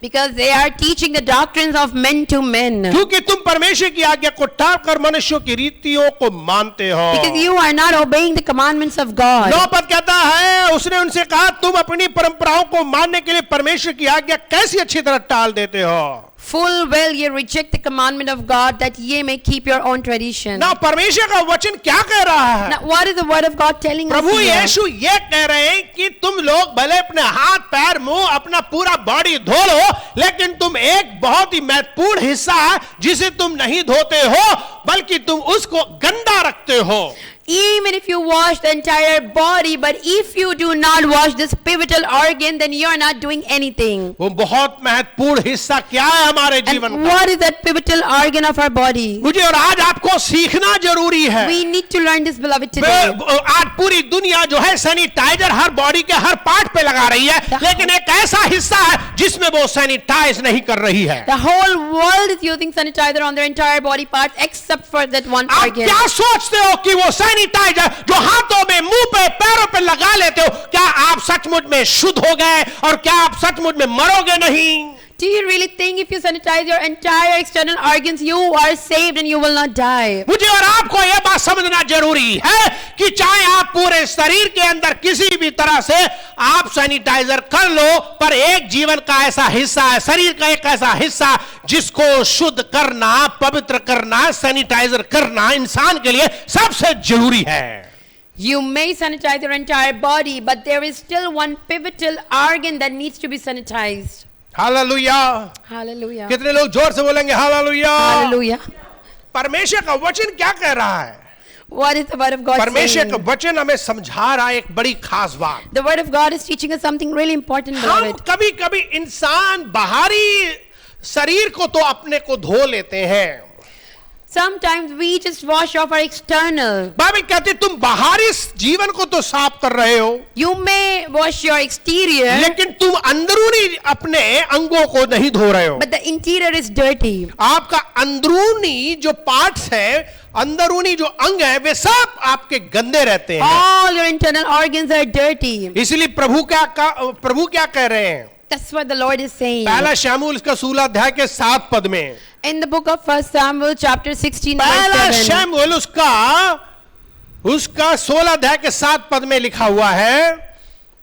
because they are teaching the doctrines of men to men.
क्योंकि तुम परमेश्वर की आज्ञा को टाल कर मनुष्यों की रीतियों को मानते हो।
Because you are not obeying the commandments of God.
9 पद कहता है, उसने उनसे कहा, तुम अपनी परंपराओं को मानने के लिए परमेश्वर की आज्ञा कैसी अच्छी तरह टाल देते हो।
Full well ye reject the commandment of God, that ye may keep your own tradition.
ना परमेश्वर का वचन क्या कह रहा है?
Now, what is the word of God telling us
Prabhu
here?
यीशु ये कह रहे हैं कि तुम लोग भले अपने हाथ पैर मुंह अपना पूरा बॉडी धो लो, लेकिन तुम एक बहुत ही महत्वपूर्ण हिस्सा है जिसे तुम नहीं धोते हो, बल्कि तुम उसको गंदा रखते हो।
Even if you wash the entire body, but if you do not wash this pivotal organ, then you are not doing anything.
वो बहुत महत्वपूर्ण हिस्सा क्या है हमारे जीवन
And
का?
what is that pivotal organ of our body?
मुझे और आज आपको सीखना जरूरी है।
We need to learn this, beloved, today.
आज पूरी दुनिया जो है सैनिटाइजर हर बॉडी के हर पार्ट पे लगा रही है, लेकिन एक ऐसा हिस्सा है जिसमें वो सैनिटाइज नहीं कर रही है।
The whole world is using sanitizer on their entire body parts except for that one
आप
organ.
क्या सोचते हो कि वो सैनिटाइजर जो हाथों में मुंह पे पैरों पे लगा लेते हो, क्या आप सचमुच में शुद्ध हो गए और क्या आप सचमुच में मरोगे नहीं?
Do you really think if you sanitize your entire external organs, you are saved and you will not die?
मुझे और आपको यह बात समझना जरूरी है कि चाहे आप पूरे शरीर के अंदर किसी भी तरह से आप सैनिटाइजर कर लो, पर एक जीवन का ऐसा हिस्सा है, शरीर का एक ऐसा हिस्सा जिसको शुद्ध करना, पवित्र करना, सैनिटाइजर करना इंसान के लिए सबसे जरूरी है।
You may sanitize your entire body, but there is still one pivotal organ that needs to be sanitized.
Hallelujah.
Hallelujah.
कितने लोग जोर से बोलेंगे हालेलुया?
Hallelujah.
परमेश्वर का वचन क्या कह रहा है?
What is the word of God
परमेश्वर का
saying?
वचन हमें समझा रहा है एक बड़ी खास बात।
The word of God is teaching us something really important,
हम
beloved.
कभी कभी इंसान बाहरी शरीर को तो अपने को धो लेते हैं,
Sometimes we just wash off our external.
Bible कहती है तुम बाहरी जीवन को तो साफ कर रहे हो,
You may wash your exterior,
लेकिन तुम अंदरूनी अपने अंगों को नहीं धो रहे हो।
but the interior is dirty.
आपका अंदरूनी जो पार्ट्स है, अंदरूनी जो अंग है, वे सब आपके गंदे रहते हैं।
All your internal organs are dirty.
इसलिए प्रभु क्या कह रहे हैं?
That's what the Lord is saying.
पहला शमूएल इसका 16 अध्याय के 7 पद में,
In the book of 1 Samuel chapter 16
पहला
verse 7.
शमूएल उसका 16 अध्याय के 7 पद में लिखा हुआ है,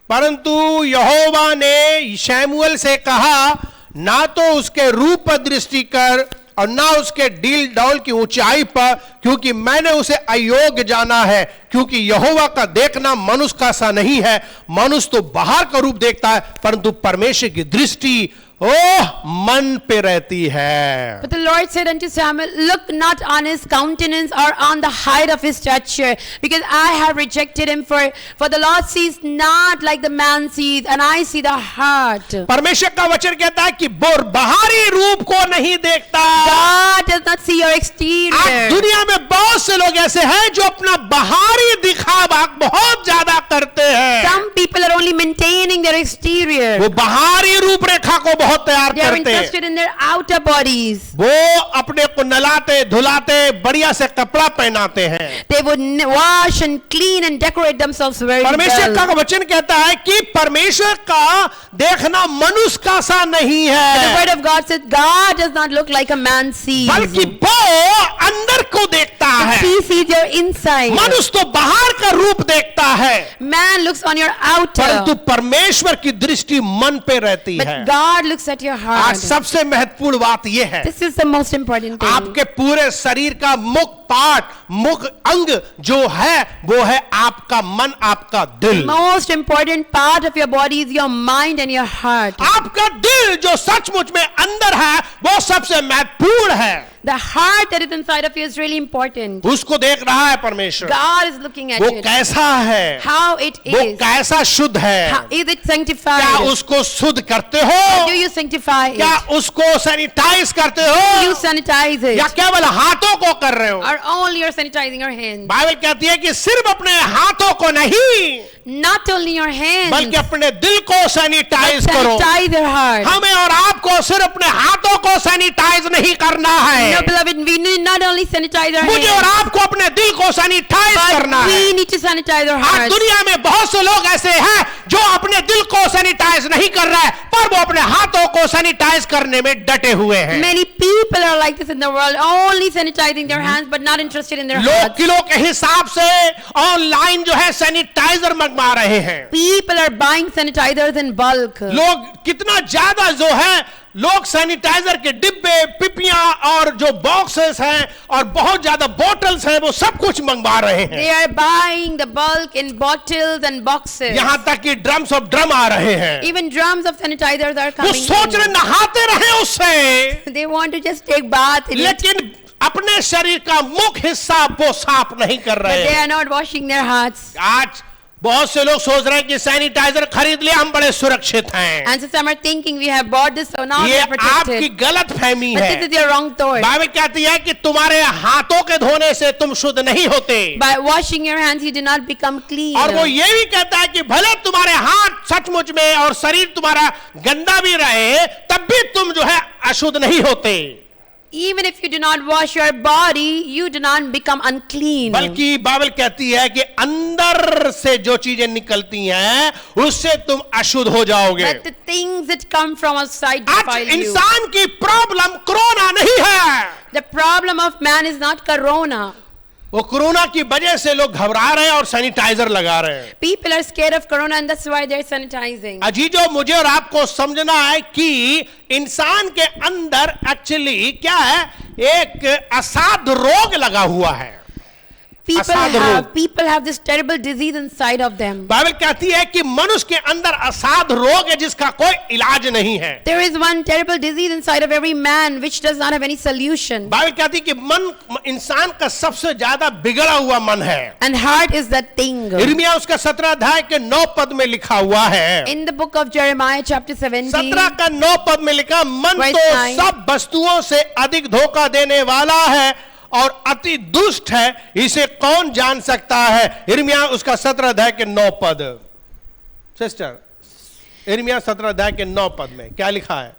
परंतु यहोवा ने शमूएल से कहा, ना तो उसके रूप पर दृष्टि कर और ना उसके डील डौल की ऊंचाई पर, क्योंकि मैंने उसे अयोग्य जाना है, क्योंकि यहोवा का देखना मनुष्य का सा नहीं है। मनुष्य तो बाहर का रूप देखता है, परंतु परमेश्वर की दृष्टि मन पे रहती है।
But the Lord said unto Samuel, look not on his countenance or on the height of his stature, because I have rejected him. For the Lord sees not like the man sees, and I see the heart.
परमेश्वर का वचन कहता है कि बाहरी रूप को नहीं देखता।
God does not see your
आज
exterior.
दुनिया में बहुत से लोग ऐसे हैं जो अपना बाहरी दिखावा बहुत ज्यादा करते हैं।
Some people are only maintaining their exterior.
वो बाहरी रूपरेखा को बहुत तैयार
They are
करते हैं।
interested in their outer bodies.
वो अपने को नहलाते धुलाते बढ़िया से कपड़ा पहनाते हैं।
They would wash and clean and decorate themselves very
परमेश्वर
well.
का वचन कहता है कि परमेश्वर का देखना मनुष्य का सा नहीं
The
है,
word of God says God does not look like a man sees.
बल्कि वो अंदर को देखता है।
He sees your inside.
मनुष्य तो बाहर का रूप देखता है,
Man looks on your
परंतु
outer,
परमेश्वर की दृष्टि मन पे रहती है।
but God looks at your
आज
heart.
सबसे महत्वपूर्ण बात यह है,
This is the most important thing.
आपके पूरे शरीर का मुख अंग जो है वो है आपका मन, आपका दिल।
Most important part of your body is your mind and your heart.
आपका दिल जो सचमुच में अंदर है वो सबसे महत्वपूर्ण है।
The heart that is inside inside of you is really important.
उसको देख रहा है परमेश्वर,
God is looking at
वो
it.
कैसा है,
How it
वो
is.
कैसा शुद्ध है,
How is it
क्या
sanctified?
उसको शुद्ध करते हो,
Do you sanctify
क्या
it?
उसको सैनिटाइज करते
You
हो,
sanitize
या
it?
केवल हाथों को कर रहे हो?
Or only you're sanitizing your hands?
Bible कहती है कि सिर्फ अपने हाथों को नहीं,
Not only your hands,
बल्कि अपने दिल को
but
सैनिटाइज करो।
sanitize your heart.
हमें और आपको सिर्फ अपने हाथों को सैनिटाइज नहीं करना है,
No, beloved, we need not only sanitize our
मुझे और
hands,
आपको अपने दिल को सैनिटाइज करना
but
है।
we need to sanitize our
आज
hearts.
दुनिया में बहुत से लोग ऐसे हैं जो अपने दिल को सैनिटाइज नहीं कर रहे हैं, पर वो अपने हाथों को सैनिटाइज करने में डटे हुए हैं।
Many people are like this in the world, only sanitizing their hands, but not interested in their
लोग
hearts.
किलो के हिसाब से ऑनलाइन जो है सैनिटाइजर मंगवा रहे हैं।
People are buying sanitizers in bulk.
लोग कितना ज्यादा जो है, लोग सैनिटाइजर के डिब्बे, पिपियां और जो बॉक्सेस हैं और बहुत ज्यादा बोतल्स हैं, वो सब कुछ मंगवा रहे हैं।
They are buying the bulk in bottles and boxes.
यहाँ तक कि ड्रम्स ऑफ ड्रम आ रहे हैं।
Even drums of sanitizers are
वो
coming.
सोच रहे
in.
नहाते रहे उससे,
They want to just take bath in it,
लेकिन अपने शरीर का मुख्य हिस्सा वो साफ नहीं कर
but
रहे
they
हैं।
are not washing their hearts.
आज बहुत से लोग सोच रहे हैं कि सैनिटाइजर खरीद लिया, हम बड़े सुरक्षित हैं।
And so some are thinking we have bought this, so now we
ये
are
आपकी
protected.
गलत फहमी
But
है।
this is your wrong thought.
Bible कहती है कि तुम्हारे हाथों के धोने से तुम शुद्ध नहीं होते,
By washing your hands, you do not become clean.
और वो ये भी कहता है कि भले तुम्हारे हाथ सचमुच में और शरीर तुम्हारा गंदा भी रहे, तब भी तुम जो है अशुद्ध नहीं होते,
Even if you do not wash your body, you do not become unclean.
बल्कि बाइबल कहती है कि अंदर से जो चीजें निकलती हैं उससे तुम अशुद्ध हो जाओगे।
But the things that come from outside
आज
defile you.
इंसान की प्रॉब्लम कोरोना नहीं है,
The problem of man is not corona.
वो कोरोना की वजह से लोग घबरा रहे हैं और सैनिटाइजर लगा रहे हैं।
People are scared of corona and that's why they're sanitizing.
अजीजों, मुझे और आपको समझना है कि इंसान के अंदर एक्चुअली क्या है, एक असाध्य रोग लगा हुआ है।
People have this terrible disease inside of them.
Bible कहती है कि मनुष्य के अंदर असाध्य रोग है जिसका कोई इलाज नहीं है।
There is one terrible disease inside of every man which does not have any solution.
Bible कहती है कि मन इंसान का सबसे ज्यादा बिगड़ा हुआ मन है।
And heart is that thing.
यिर्मयाह उसका 17 अध्याय के 9 पद में लिखा हुआ है।
In the book of Jeremiah chapter 17,
17 का 9 पद में लिखा, मन
Verse
तो
9.
सब वस्तुओं से अधिक धोखा देने वाला है और अति दुष्ट है, इसे कौन जान सकता है। यिर्मयाह उसका 17 अध्याय के 9 पद। सिस्टर, यिर्मयाह 17 अध्याय के 9 पद में क्या लिखा है?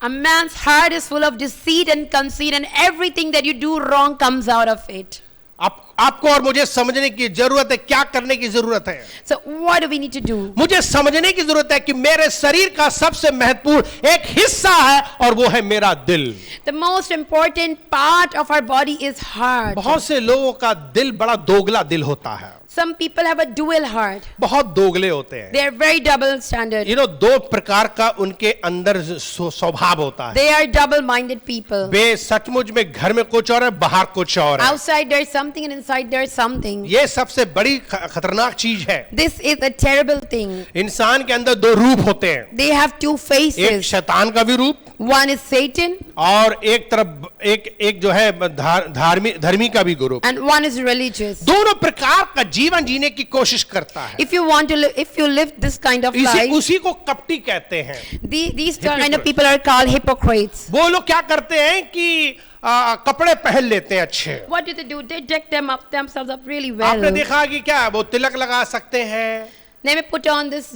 a man's heart is full of deceit and conceit, and everything that you do wrong comes out of it.
आपको और मुझे समझने की जरूरत है, क्या करने की जरूरत है?
So what do we need to do?
मुझे समझने की जरूरत है कि मेरे शरीर का सबसे महत्वपूर्ण एक हिस्सा है और वो है मेरा दिल।
The most important part of our body is heart.
बहुत से लोगों का दिल बड़ा दोगला दिल होता है।
Some people have a dual heart.
बहुत दोगले होते हैं।
They are very double standard.
दो प्रकार का उनके अंदर स्वभाव होता है।
They are double-minded people.
वे सचमुच में घर में कुछ और है, बाहर कुछ और है।
Outside there is something and inside there is something.
ये सबसे बड़ी खतरनाक चीज है।
This is a terrible thing.
इंसान के अंदर दो रूप होते हैं।
They have two
एक
faces.
शैतान का भी रूप
One is Satan
और एक तरफ एक जो है धर्मी का भी रूप।
and one is religious.
दोनों प्रकार का जीवन जीने की कोशिश करता है।
If you live this kind of life,
उसी को कपटी कहते हैं।
these kind of people are called hypocrites.
वो लोग क्या करते हैं कि कपड़े पहन लेते हैं अच्छे।
What do? They deck themselves up really
आपने
well.
देखा कि क्या वो तिलक लगा सकते हैं,
They may put on this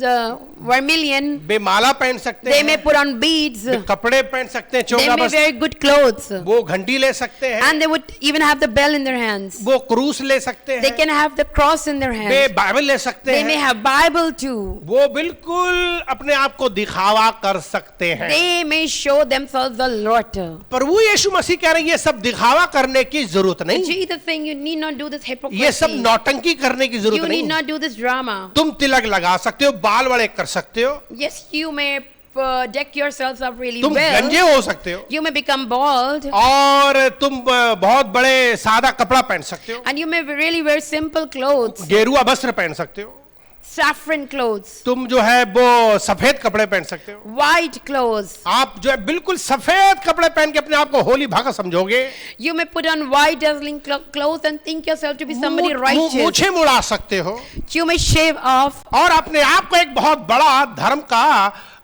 vermilion.
बेमाला पहन सकते
They
हैं,
may put on beads.
कपड़े पहन सकते हैं,
They
चोगा
may
बस,
wear good clothes.
वो घंटी ले सकते हैं,
And they would even have the bell in their hands.
वो क्रूस ले सकते
They
हैं,
can have the cross in their
way
hands.
Bible ले सकते
They may
हैं,
have Bible too.
वो बिल्कुल अपने आप को दिखावा कर सकते हैं।
They may show themselves a lot.
प्रभु यीशु मसीह कह रहे हैं ये सब दिखावा करने की जरूरत नहीं,
Jesus saying you need not do this
ये
hypocrisy.
सब नौटंकी करने की
You
जरूरत
need
नहीं।
not do this drama.
तुम तिलक लगा सकते हो, बाल बड़े कर सकते हो,
Yes, you may deck yourselves up really
तुम
well.
गंजे हो सकते हो,
You may become bald.
और तुम बहुत बड़े सादा कपड़ा पहन सकते हो,
And you may really wear simple clothes.
गेरुआ वस्त्र पहन सकते हो,
saffron clothes,
तुम जो है वो सफेद कपड़े पहन सकते हो,
white clothes.
आप जो है बिल्कुल सफेद कपड़े पहन के अपने आप को होली भागा समझोगे,
You may put on white dazzling clothes and think yourself to be somebody righteous.
मूछें मुड़ा सकते हो
You may shave off
और अपने आप को एक बहुत बड़ा धर्म का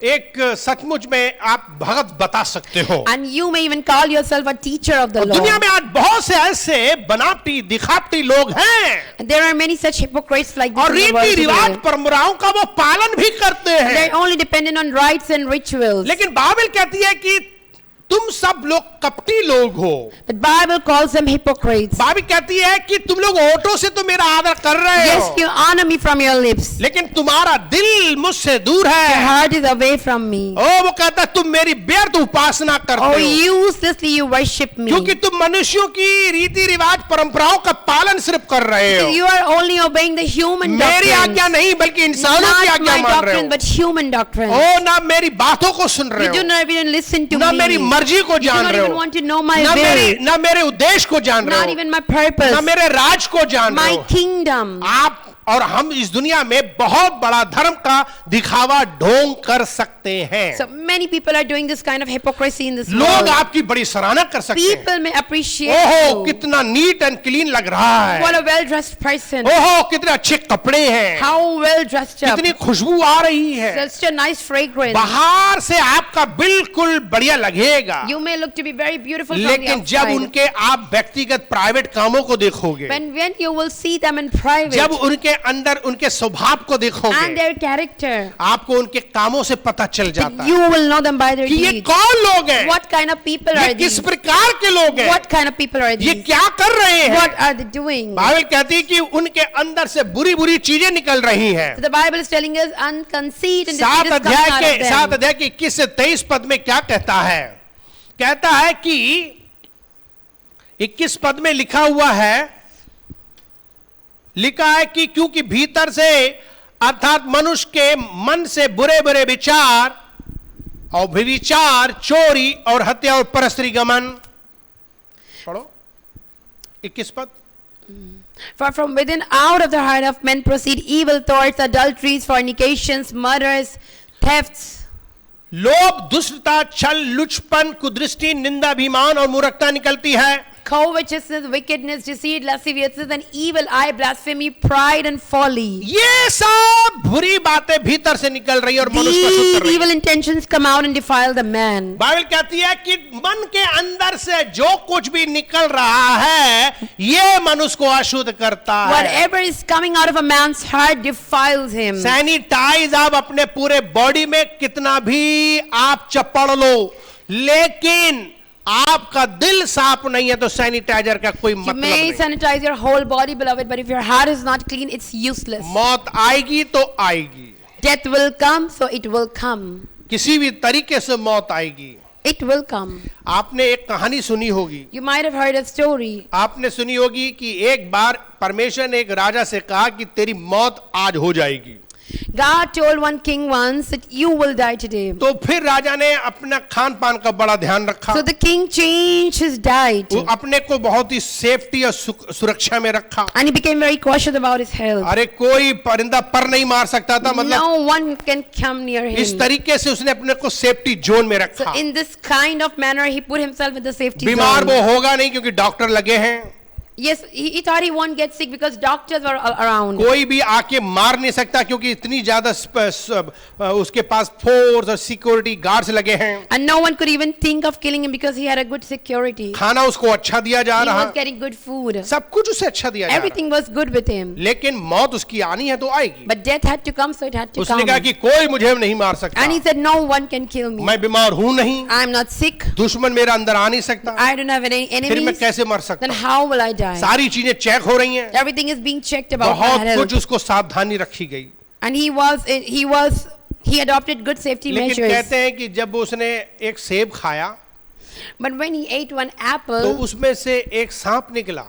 एक सचमुच में आप भगत बता सकते हो।
and you may even call yourself a teacher of the
और दुनिया
Lord.
में आज बहुत से ऐसे बनावटी दिखावटी लोग हैं
And there are many such hypocrites like this
और
in the world
रीति रिवाज
today.
परंपराओं का वो पालन भी करते हैं,
They're only dependent on rites and rituals.
लेकिन बाइबल कहती है कि तुम सब लोग कपटी लोग हो।
The Bible calls them hypocrites.
Bible कहती है कि तुम लोग होठों से तो मेरा आदर कर रहे
Yes,
हो,
you honor me from your lips.
लेकिन तुम्हारा दिल मुझसे दूर
Your
है।
heart is away from me.
ओ वो कहता है तुम मेरी व्यर्थ उपासना
Oh,
करते हो,
uselessly you worship me.
क्योंकि तुम मनुष्यों की रीति रिवाज परंपराओं का पालन सिर्फ कर रहे हो,
You are only obeying the human
मेरी
doctrines.
आज्ञा नहीं बल्कि इंसानों की
Not
आज्ञा
my
मान रहे
doctrine,
हो।
but human doctrine.
ओ ना मेरी बातों को सुन रहे
You do
हो,
not even listen to
ना
me.
मेरी मर्जी को
You do
जान
not
रहे
even
हो,
want to know my will.
ना मेरे उद्देश्य को जान रहे
Not
हो,
even my purpose.
ना मेरे राज को जान रहे
My
हो।
kingdom.
आप और हम इस दुनिया में बहुत बड़ा धर्म का दिखावा ढोंग कर सकते हैं।
So many people are doing this kind of hypocrisy in this
लोग
world.
आपकी बड़ी सराहना कर सकते हैं,
People may appreciate
ओहो
you.
कितना नीट एंड क्लीन लग रहा
What
है,
a well-dressed person.
ओहो कितने अच्छे कपड़े हैं,
How well dressed up.
कितनी खुशबू आ रही है,
Such a nice fragrance.
बाहर से आपका बिल्कुल बढ़िया लगेगा,
You may look to be very beautiful from the
लेकिन जब
outside.
उनके आप व्यक्तिगत प्राइवेट कामों को देखोगे,
When you will see them in private
जब उनके अंदर उनके स्वभाव को
and
देखोगे,
their character,
आपको उनके कामों से पता चल जाता है
you will know them by their
कि ये
deeds.
कौन लोग हैं,
What kind of people
ये
are
किस
these?
प्रकार के लोग हैं,
What kind of people are
ये
these?
क्या कर रहे हैं।
What are they doing?
Bible कहती है कि उनके अंदर से बुरी बुरी चीजें निकल रही हैं।
So the Bible is telling us unconceit and deceit
सात
is coming
अध्याय
out
के
of
सात
them.
अध्याय के 21 से 23 पद में क्या कहता है, कहता है कि 21 पद में लिखा हुआ है, लिखा है कि क्योंकि भीतर से अर्थात मनुष्य के मन से बुरे बुरे विचार और व्यभिचार, चोरी और हत्या और परस्त्री गमन, पढ़ो 21 पद,
For from within out of the heart of men proceed evil thoughts, adulteries, fornications, murders, thefts,
लोभ, दुष्टता, छल, लुचपन, कुदृष्टि, निंदा, अभिमान और मूर्खता निकलती है।
covetousness, wickedness, deceit, lasciviousness, and evil eye, blasphemy, pride, and folly.
ये सब बुरी बातें भीतर से निकल रही है और मनुष्य को अशुद्ध
These
कर रही है।
evil intentions come out and defile the man.
Bible कहती है कि मन के अंदर से जो कुछ भी निकल रहा है ये मनुष्य को अशुद्ध करता है।
Whatever is coming out of a man's heart defiles him.
Sanitize आप अपने पूरे बॉडी में कितना भी आप चपड़ लो, लेकिन आपका दिल साफ नहीं है तो सैनिटाइजर का कोई
You
मतलब
may
नहीं।
sanitize your whole body, beloved, but if your heart is not clean, it's useless.
मौत आएगी तो आएगी,
Death will come, so it will come.
किसी भी तरीके से मौत आएगी।
It will come.
आपने एक कहानी सुनी होगी,
You might have heard a story.
आपने सुनी होगी कि एक बार परमेश्वर ने एक राजा से कहा कि तेरी मौत आज हो जाएगी।
God told one king once that you will die today.
तो फिर राजा ने अपना खान पान का बड़ा ध्यान रखा,
So the king changed his diet
वो अपने को बहुत ही सेफ्टी और सुरक्षा में रखा।
and he became very cautious about his health.
अरे कोई परिंदा पर नहीं मार सकता था, मतलब
No one can come near
इस
him.
तरीके से उसने अपने को सेफ्टी जोन में
So
रखा।
in this kind of manner, he put himself in the safety
बीमार वो
zone.
होगा नहीं क्योंकि डॉक्टर लगे हैं,
Yes, he thought he won't get sick because doctors were around.
कोई भी आके मार नहीं सकता क्योंकि इतनी ज्यादा उसके पास फोर्स और सिक्योरिटी गार्ड्स लगे हैं।
And no one could even think of killing him because he had a good security.
खाना उसको अच्छा दिया जा
He
रहा,
was getting good food.
सब कुछ उसे अच्छा दिया जा रहा,
Everything was good with him.
लेकिन मौत उसकी आनी है तो आएगी।
But death had to come, so it had to
उसने
come.
कहा कि कोई मुझे नहीं मार सकता,
And he said, no one can kill me.
मैं बीमार हूं नहीं,
I am not sick.
दुश्मन मेरा अंदर आ नहीं सकता,
I don't have any
फिर मैं
enemies.
कैसे मर
Then
सकता।
how will I die?
सारी चीजें चेक हो रही हैं,
Everything is being checked about my
बहुत
health.
कुछ उसको सावधानी रखी गई।
And he adopted good safety
लेकिन
measures.
कहते हैं कि जब उसने एक सेब खाया
But when he ate one
तो
apple,
उसमें से एक सांप निकला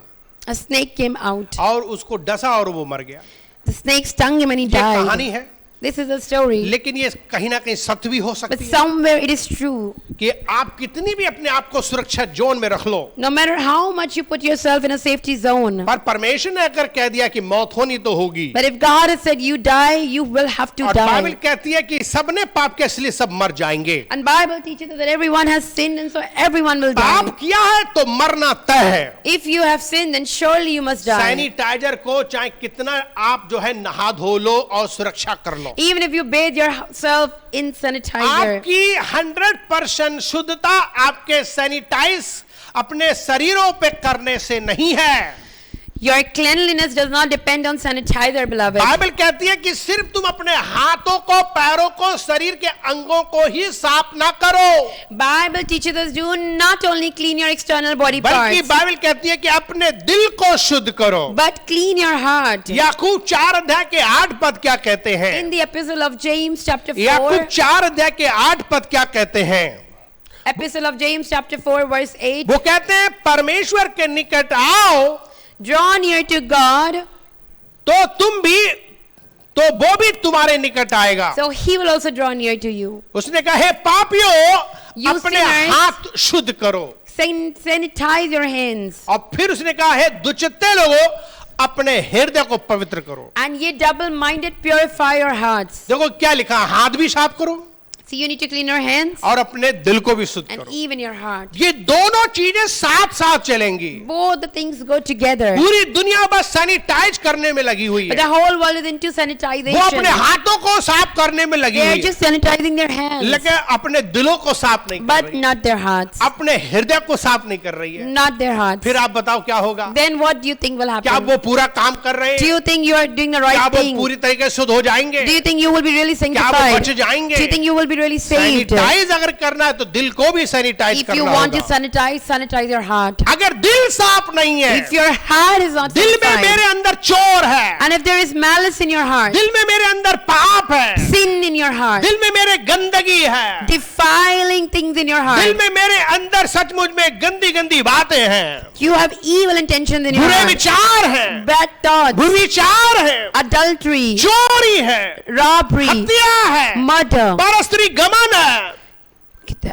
a snake came out.
और उसको डसा और वो मर गया।
The snake stung him and he
ये कहानी
died.
है,
This is a story.
लेकिन ये कहीं ना कहीं सत्य भी हो
But
सकती है
somewhere it is true.
कि आप कितनी भी अपने आप को सुरक्षा जोन में रख लो,
No matter how much you put yourself in a safety zone.
पर परमेश्वर ने अगर कह दिया कि मौत होनी तो होगी,
But if God has said you die, you will have to
और बाइबल
die.
कहती है कि सबने पाप के इसलिए सब मर जाएंगे।
And Bible teaches us that everyone has sinned and so everyone will die.
पाप किया है तो मरना तय है।
If you have sinned, then surely you must die.
Sanitizer को चाहे कितना आप जो है नहा धो लो और सुरक्षा कर लो,
Even if you bathe yourself in sanitizer.
आपकी 100% शुद्धता आपके सैनिटाइज अपने शरीरों पे करने से नहीं है।
Your cleanliness does not depend on sanitizer, beloved.
Bible कहती है कि सिर्फ तुम अपने हाथों को, पैरों को, शरीर के अंगों को ही साफ ना करो,
Bible teaches us do not only clean your external body
बल्कि
parts,
बाइबल कहती है कि अपने दिल को शुद्ध करो।
but clean your heart.
याकूब 4 अध्याय के 8 पद क्या कहते हैं?
In the epistle of James chapter 4,
याकूब 4 अध्याय के 8 पद क्या कहते हैं?
epistle of James chapter 4 verse 8,
वो कहते हैं परमेश्वर के निकट आओ
draw near to God,
तो तुम भी, तो वो भी तुम्हारे निकट आएगा।
so he will also draw near to you.
उसने कहा हे पापियों,
You
अपने
sinners,
हाथ शुद्ध करो।
Sanitize your hands.
और फिर उसने कहा है दुचित्ते लोगों, अपने हृदय को पवित्र करो।
And ye double-minded purify your hearts.
देखो क्या लिखा, हाथ भी साफ करो
So you need to clean your hands
और अपने दिल को भी शुद्ध
and
करो।
even your heart.
ये दोनों चीजें साथ साथ चलेंगी।
Both the things go together.
पूरी दुनिया बस सैनिटाइज करने में लगी हुई
But
है,
the whole world is into
वो
sanitization.
अपने हाथों को साफ करने में लगी
They are
हुई है,
just sanitizing their hands,
लेकिन अपने दिलों को साफ नहीं कर
but
रही,
not their hearts.
अपने हृदय को साफ नहीं कर रही है।
Not their hearts.
फिर आप बताओ क्या होगा?
Then what do you think will
क्या
happen?
वो पूरा काम कर रहे
Do
हैं?
you think you are doing the
क्या
right
वो
thing?
पूरी तरीके से शुद्ध हो जाएंगे?
Do you think you will be really
क्या वो बच
sanctified?
जाएंगे?
Do you think you will be really saved?
Sanitize अगर करना है तो दिल को भी सैनिटाइज
If you
करना
want to
होगा।
sanitize, sanitize your heart.
अगर दिल साफ नहीं है,
If your heart is not
दिल में मेरे
sanctified,
अंदर चोर है,
and if there is malice in your heart,
दिल में मेरे अंदर पाप है,
sin in your heart,
दिल में मेरे गंदगी है,
defiling things in your
दिल
heart,
में मेरे अंदर सचमुच में गंदी गंदी बातें हैं,
you have evil intentions in your
बुरे
heart,
विचार हैं,
bad thoughts,
विचार है,
adultery,
चोरी है,
robbery,
हत्या है,
murder,
परस्त्री गमन है,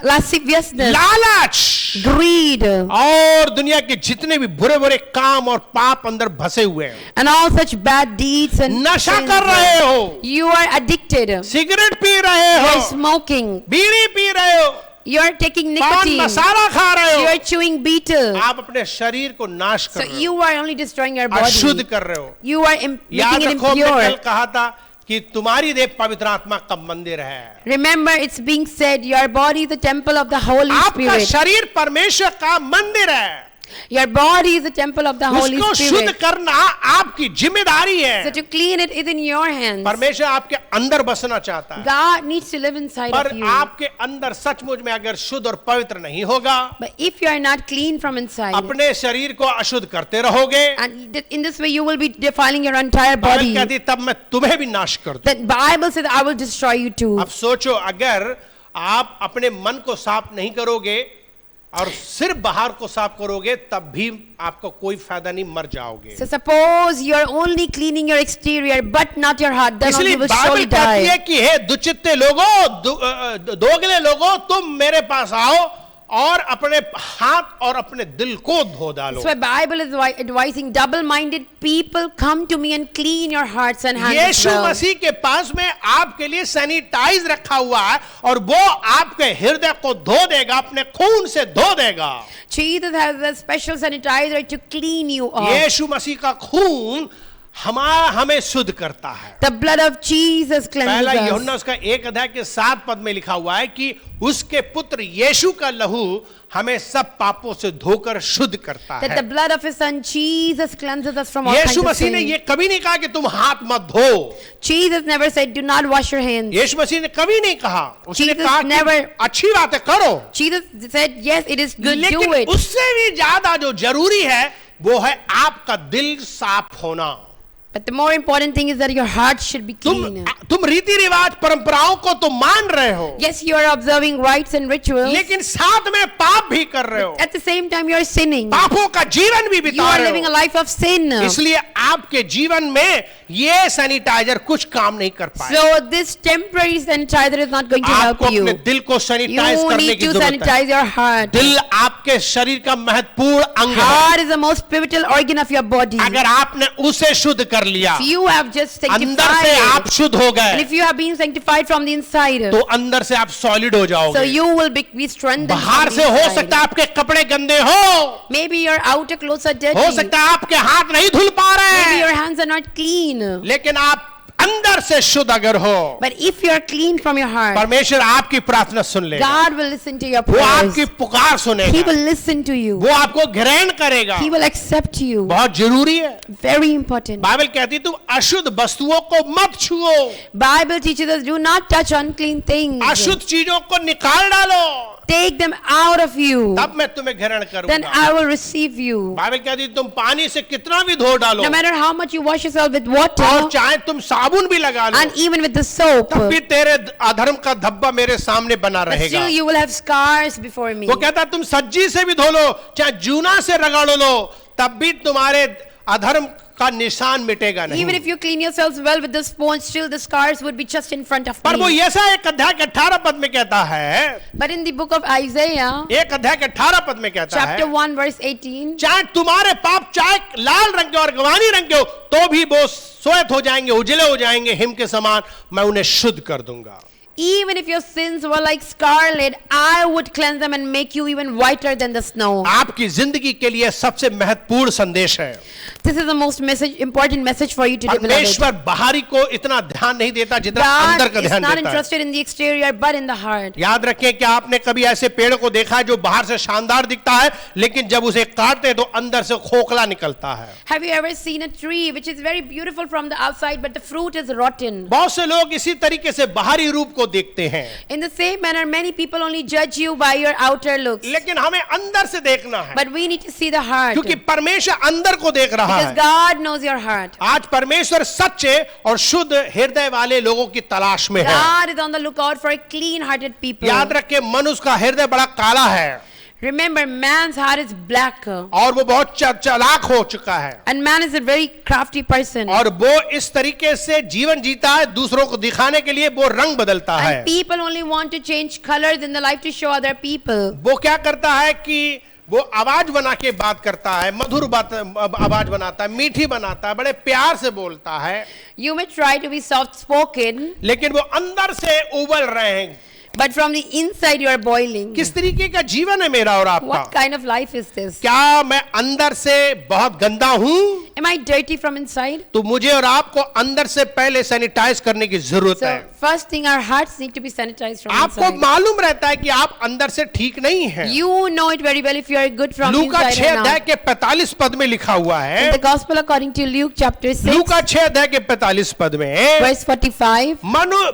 lasciviousness,
लालच
greed,
और दुनिया के जितने भी बुरे बुरे काम और पाप अंदर भसे हुए हैं।
and all such bad deeds and
नशा
sins.
कर रहे हो,
You are addicted.
Cigarette P रहे
You are
हो,
smoking.
बीड़ी पी रहे हो,
You are taking
पान
nicotine.
मसाला खा रहे
You
हो,
are chewing beetle.
आप अपने शरीर को नाश
So
कर रहे हो,
you are only destroying your
अशुद्ध
body.
कर रहे हो।
You are
याद
making it
रखो, मैं कल
impure.
कहा था कि तुम्हारी देह पवित्र आत्मा का मंदिर है।
Remember, it's being said, your body is the temple of the Holy
आपका
Spirit.
शरीर परमेश्वर का मंदिर है,
Your body is the temple of the Holy
उसको शुद्ध
Spirit.
करना आपकी जिम्मेदारी
So
है।
to clean it is in your hands.
परमेश्वर आपके अंदर बसना चाहता है,
God needs to live inside
पर
of you.
आपके अंदर सचमुच में अगर शुद्ध और पवित्र नहीं होगा,
But if you are not clean from inside,
अपने शरीर को अशुद्ध करते रहोगे,
and in this way you will be defiling your entire
Bible
body,
कहती तब मैं तुम्हें भी नाश कर दूं।
then Bible says, I will destroy you too.
अब सोचो, अगर आप अपने मन को साफ नहीं करोगे और सिर्फ बाहर को साफ करोगे, तब भी आपको कोई फायदा नहीं, मर जाओगे।
So suppose you are only cleaning your exterior but not your heart, then
इसलिए
you will
बाइबल
surely
कहती है
die.
कि हे दुचित्ते लोगों, दोगले लोगों, तुम मेरे पास आओ और अपने हाथ और अपने दिल को धो डालो।
So the Bible is advising double-minded people, come to me and clean your hearts and hands as
Yeshu
well.
मसीह के पास में आपके लिए सैनिटाइज रखा हुआ है और वो आपके हृदय को धो देगा, अपने खून से धो देगा।
Jesus has a special sanitizer to clean you off.
यीशु मसीह का खून हमें शुद्ध करता है।
The blood of Jesus cleanses
पहला
us.
यूहन्ना उसका 1 अध्याय के 7 पद में लिखा हुआ है कि उसके पुत्र यीशु का लहू हमें सब पापों से धोकर शुद्ध करता
That
है।
the blood of his son Jesus cleanses us from all kinds
Yeshu
of
मसीह ने
sin.
ये कभी नहीं कहा कि तुम हाथ मत धो।
Jesus never said, do not wash your hands.
यीशु मसीह ने कभी नहीं कहा, उसने
Jesus
कहा कि
never-
अच्छी बात है करो,
Jesus said, yes, it is good, do
लेकिन
it.
उससे भी ज्यादा जो जरूरी है वो है आपका दिल साफ होना।
But the more important thing is that your heart should be clean.
तुम रीति रिवाज परंपराओं को तो मान रहे हो,
Yes, you are observing rites and rituals.
लेकिन साथ में पाप भी कर रहे हो,
At the same time, you are sinning.
पापों का जीवन भी
You
बिता
are
रहे
living a
हो।
life of sin.
इसलिए आपके जीवन में ये सैनिटाइजर कुछ काम नहीं कर पाए।
So this temporary sanitizer is not going to
आपको
help
अपने
you.
दिल को सैनिटाइज
You
करने
need
की
to
जरूरत है।
sanitize your heart.
दिल आपके शरीर का महत्वपूर्ण अंग है।
Heart is the most pivotal organ of your body.
अगर आपने उसे शुद्ध कर लिया,
If you have just
अंदर से
sanctified
आप
it,
शुद्ध हो
and
गए,
if you have been sanctified from the inside,
तो अंदर से आप सॉलिड हो
so
जाओगे।
you will be strengthened
बाहर
from
से
the
हो
inside.
सकता है आपके कपड़े गंदे हो,
Maybe your outer clothes are dirty.
हो सकता है आपके हाथ नहीं धुल पा रहे
Maybe your
हैं,
hands are not clean.
लेकिन आप अंदर से शुद्ध अगर हो,
But if you are clean from your heart,
परमेश्वर आपकी प्रार्थना सुन लेगा,
God will listen to your
वो
prayers.
आपकी पुकार
He
सुनेगा,
will listen to you.
वो आपको ग्रहण करेगा।
He will accept you.
बहुत जरूरी है।
Very important.
बाइबल कहती है तुम अशुद्ध वस्तुओं को मत छुओ,
Bible teaches us do not touch unclean things.
अशुद्ध चीजों को निकाल डालो,
Take them out of you.
तब मैं तुम्हें ग्रहण
Then
करूंगा।
I will receive you.
Bible कहती है तुम पानी से कितना भी धो डालो,
No matter how much you wash yourself with
और
water
चाहे तुम साबुन भी लगा लो,
and even with the soap,
तब भी तेरे अधर्म का धब्बा मेरे सामने बना
but
रहेगा।
still you will have scars before me.
वो कहता है तुम सज्जी से भी धो लो, चाहे जूना से रगड़ लो, तब भी तुम्हारे अधर्म का निशान मिटेगा
Even
नहीं।
if you clean yourselves well with the sponge, still the scars would be just in front of
पर वो
me.
ऐसा एक अध्याय के 18 पद में कहता है,
But in the book of Isaiah,
एक अध्याय के 18 पद में कहता
chapter
है,
1, verse 18,
चाहे तुम्हारे पाप चाहे लाल रंग के और गवानी रंग के हो, तो भी वो श्वेत हो जाएंगे, उजले हो जाएंगे हिम के समान, मैं उन्हें शुद्ध कर दूंगा।
even if your sins were like scarlet, I would cleanse them and make you even whiter than the snow.
आपकी जिंदगी के लिए सबसे महत्वपूर्ण संदेश है।
This is the most important message for you today, beloved.
परमेश्वर बाहरी को इतना ध्यान नहीं देता जितना अंदर
God
का
is
ध्यान
not
देता है।
interested in the exterior, but in the heart.
याद रखें कि आपने कभी ऐसे पेड़ को देखा है जो बाहर से शानदार दिखता है, लेकिन जब उसे काटते हैं तो अंदर से खोखला निकलता है।
Have you ever seen a tree which is very beautiful from the outside, but the fruit is rotten?
बहुत से लोग इसी तरीके से बाहरी रूप को देखते हैं,
In the same manner, many people only judge you by your outer looks.
लेकिन हमें अंदर से देखना है,
But we need to see the heart.
क्योंकि परमेश्वर अंदर को देख रहा
Because
है।
God knows your heart.
आज परमेश्वर सच्चे और शुद्ध हृदय वाले लोगों की तलाश में है।
God is on the lookout for clean-hearted people.
याद रखें मनुष्य का हृदय बड़ा काला है,
Remember, man's heart is black.
और वो बहुत चालाक हो चुका है,
And man is a very crafty person.
और वो इस तरीके से जीवन जीता है, दूसरों को दिखाने के लिए वो रंग बदलता है।
And people only want to change colors in the life to show other people.
वो क्या करता है कि वो आवाज बना के बात करता है, मधुर बात आवाज बनाता है, मीठी बनाता है, बड़े प्यार से बोलता है,
You may try to be soft-spoken,
लेकिन वो अंदर से उबल रहे हैं।
but from the inside you are boiling.
किस तरीके का जीवन है मेरा और
What
आपका?
kind of life is this?
क्या मैं अंदर से बहुत गंदा हूं?
Am I dirty from inside?
तो मुझे और आपको अंदर से पहले सैनिटाइज करने की जरूरत
So,
है।
first thing, our hearts need to be sanitized from
आपको
inside.
मालूम रहता है कि आप अंदर से ठीक नहीं हैं।
You know it very well if you are good from
Luka
inside
6
or
अध्याय
not.
के 45 पद में लिखा हुआ
In
है,
the Gospel according to Luke chapter 6,
लूका 6 अध्याय के 45 पद में,
verse 45,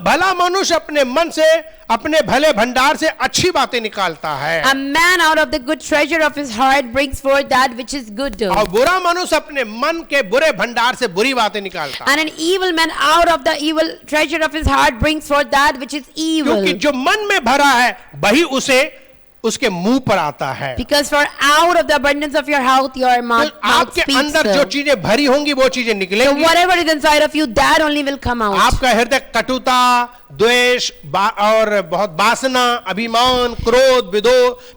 भला मनुष्य अपने मन से अपने भले भंडार से अच्छी बातें निकालता है,
a man out of the good treasure of his heart brings forth that which is good.
और बुरा मनुष्य अपने मन के बुरे भंडार से बुरी बातें निकालता है।
And an evil man out of the evil treasure of his heart brings forth that which is evil.
क्योंकि जो मन में भरा है वही उसे उसके मुंह पर आता है।
Because for out of the abundance of your heart, your
तो
mouth
आपके
speaks.
अंदर जो चीजें भरी होंगी वो चीजें
So
निकलेंगी।
whatever is inside of you, that only will come out.
आपका हृदय कटुता, द्वेष और बहुत वासना, अभिमान, क्रोध,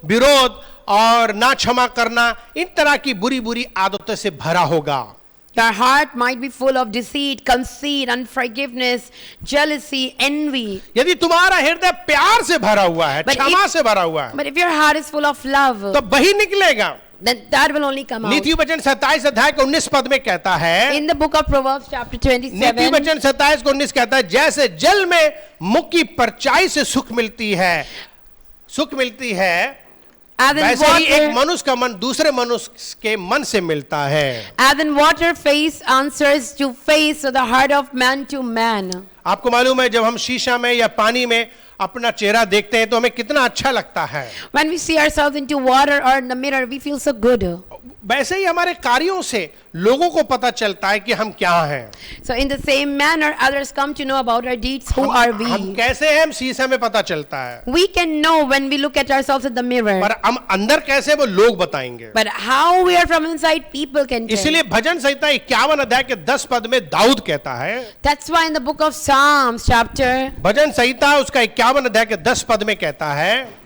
विरोध और ना क्षमा करना, इन तरह की बुरी बुरी आदतों से भरा होगा।
Your heart might be full of deceit, conceit, unforgiveness, jealousy, envy.
यदि तुम्हारा हृदय प्यार से भरा हुआ है,
But
क्षमा
if-
से भरा हुआ है,
But if your heart is full of love,
तो वही निकलेगा।
then that will only come out.
नीति वचन 27 अध्याय के 19 पद में कहता है,
In the book of Proverbs chapter
नीति
27,
वचन 27 को 19 कहता है, जैसे जल में मुख की परछाई से सुख मिलती है,
as in
वैसे ही एक
water,
मनुष्य का मन दूसरे मनुष्य के मन से मिलता है।
as in water face answers to face, so the heart of man to man.
आपको मालूम है जब हम शीशा में या पानी में अपना चेहरा देखते हैं तो हमें कितना अच्छा लगता है।
When we see ourselves into water or in the mirror, we feel so good.
वैसे ही हमारे कार्यों से लोगों को पता चलता है कि हम क्या हैं।
So in the same manner, others come to know about our deeds. Who are we?
हम कैसे हैं, हम शीशे में पता चलता है।
We can know when we look at ourselves in the mirror.
पर हम अंदर कैसे, वो लोग बताएंगे।
But how we are from inside, people can tell.
इसलिए भजन संहिता 51 अध्याय के 10 पद में दाऊद कहता है,
That's why in the book of Psalms, chapter
भजन संहिता उसका 51 अध्याय के 10 पद में कहता है,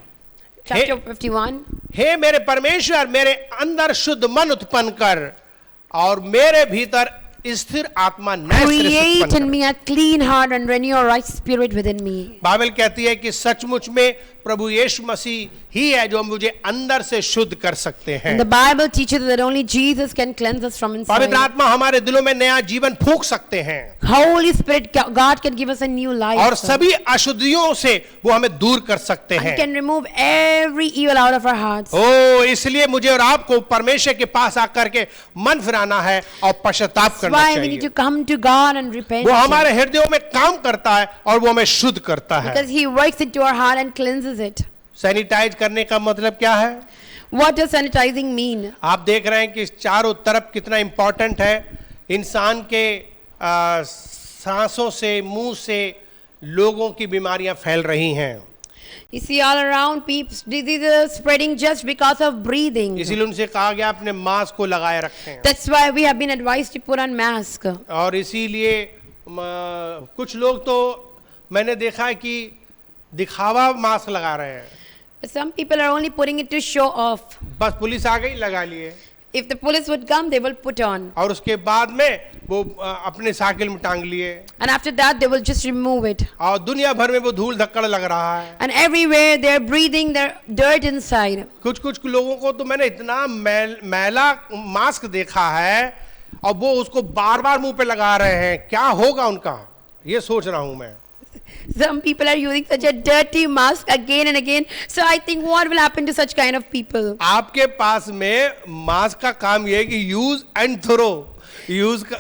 51.
हे मेरे परमेश्वर, मेरे अंदर शुद्ध मन उत्पन्न कर और मेरे भीतर स्थिर आत्मा नए सिरे से
Create
उत्पन्न
in
कर।
me a clean heart and renew a right spirit within me.
Bible कहती है कि सचमुच में प्रभु यीशु मसीह ही है जो मुझे अंदर से शुद्ध कर सकते हैं।
And the Bible teaches that only Jesus can cleanse us from inside.
पवित्र आत्मा हमारे दिलों में नया जीवन फूंक सकते हैं
Holy Spirit, God can give us a new life.
और सभी अशुद्धियों से वो हमें दूर कर सकते
And
हैं।
can remove every evil out of our hearts.
ओ इसलिए मुझे और आपको परमेश्वर के पास आकर के मन फिराना है और पश्चाताप
That's
करना
why we need
चाहिए।
to come to God and repent.
वो हमारे हृदयों में काम करता है और वो हमें शुद्ध करता है।
Because He works into our heart and cleanses it.
Sanitize करने का मतलब क्या है?
What does sanitizing mean?
आप देख रहे हैं कि चारों तरफ कितना इंपॉर्टेंट है। इंसान के सांसों से, मुंह से लोगों की बीमारियां फैल रही हैं।
You see all around people, diseases spreading just because of breathing.
इसीलिए उनसे कहा गया अपने मास्क को लगाए रखें।
That's why we have been advised to put on mask.
और इसीलिए कुछ लोग तो मैंने देखा है कि दिखावा मास्क लगा रहे हैं।
But some people are only putting it to show off.
बस पुलिस आ गई, लगा लिए।
If the police would come, they will put on.
और उसके बाद में वो अपने साइकिल में टांग लिए
And after that, they will just remove it.
और दुनिया भर में वो धूल धक्कड़ लग रहा है।
And everywhere they are breathing their dirt inside.
कुछ लोगों को तो मैंने इतना मैला मास्क देखा है और वो उसको बार बार मुंह पे लगा रहे हैं। क्या होगा उनका, ये सोच रहा हूं मैं।
Some people are using such a dirty mask again and again. So I think what will happen to such kind of people?
आपके पास में मास्क का काम ये है कि यूज एंड थ्रो,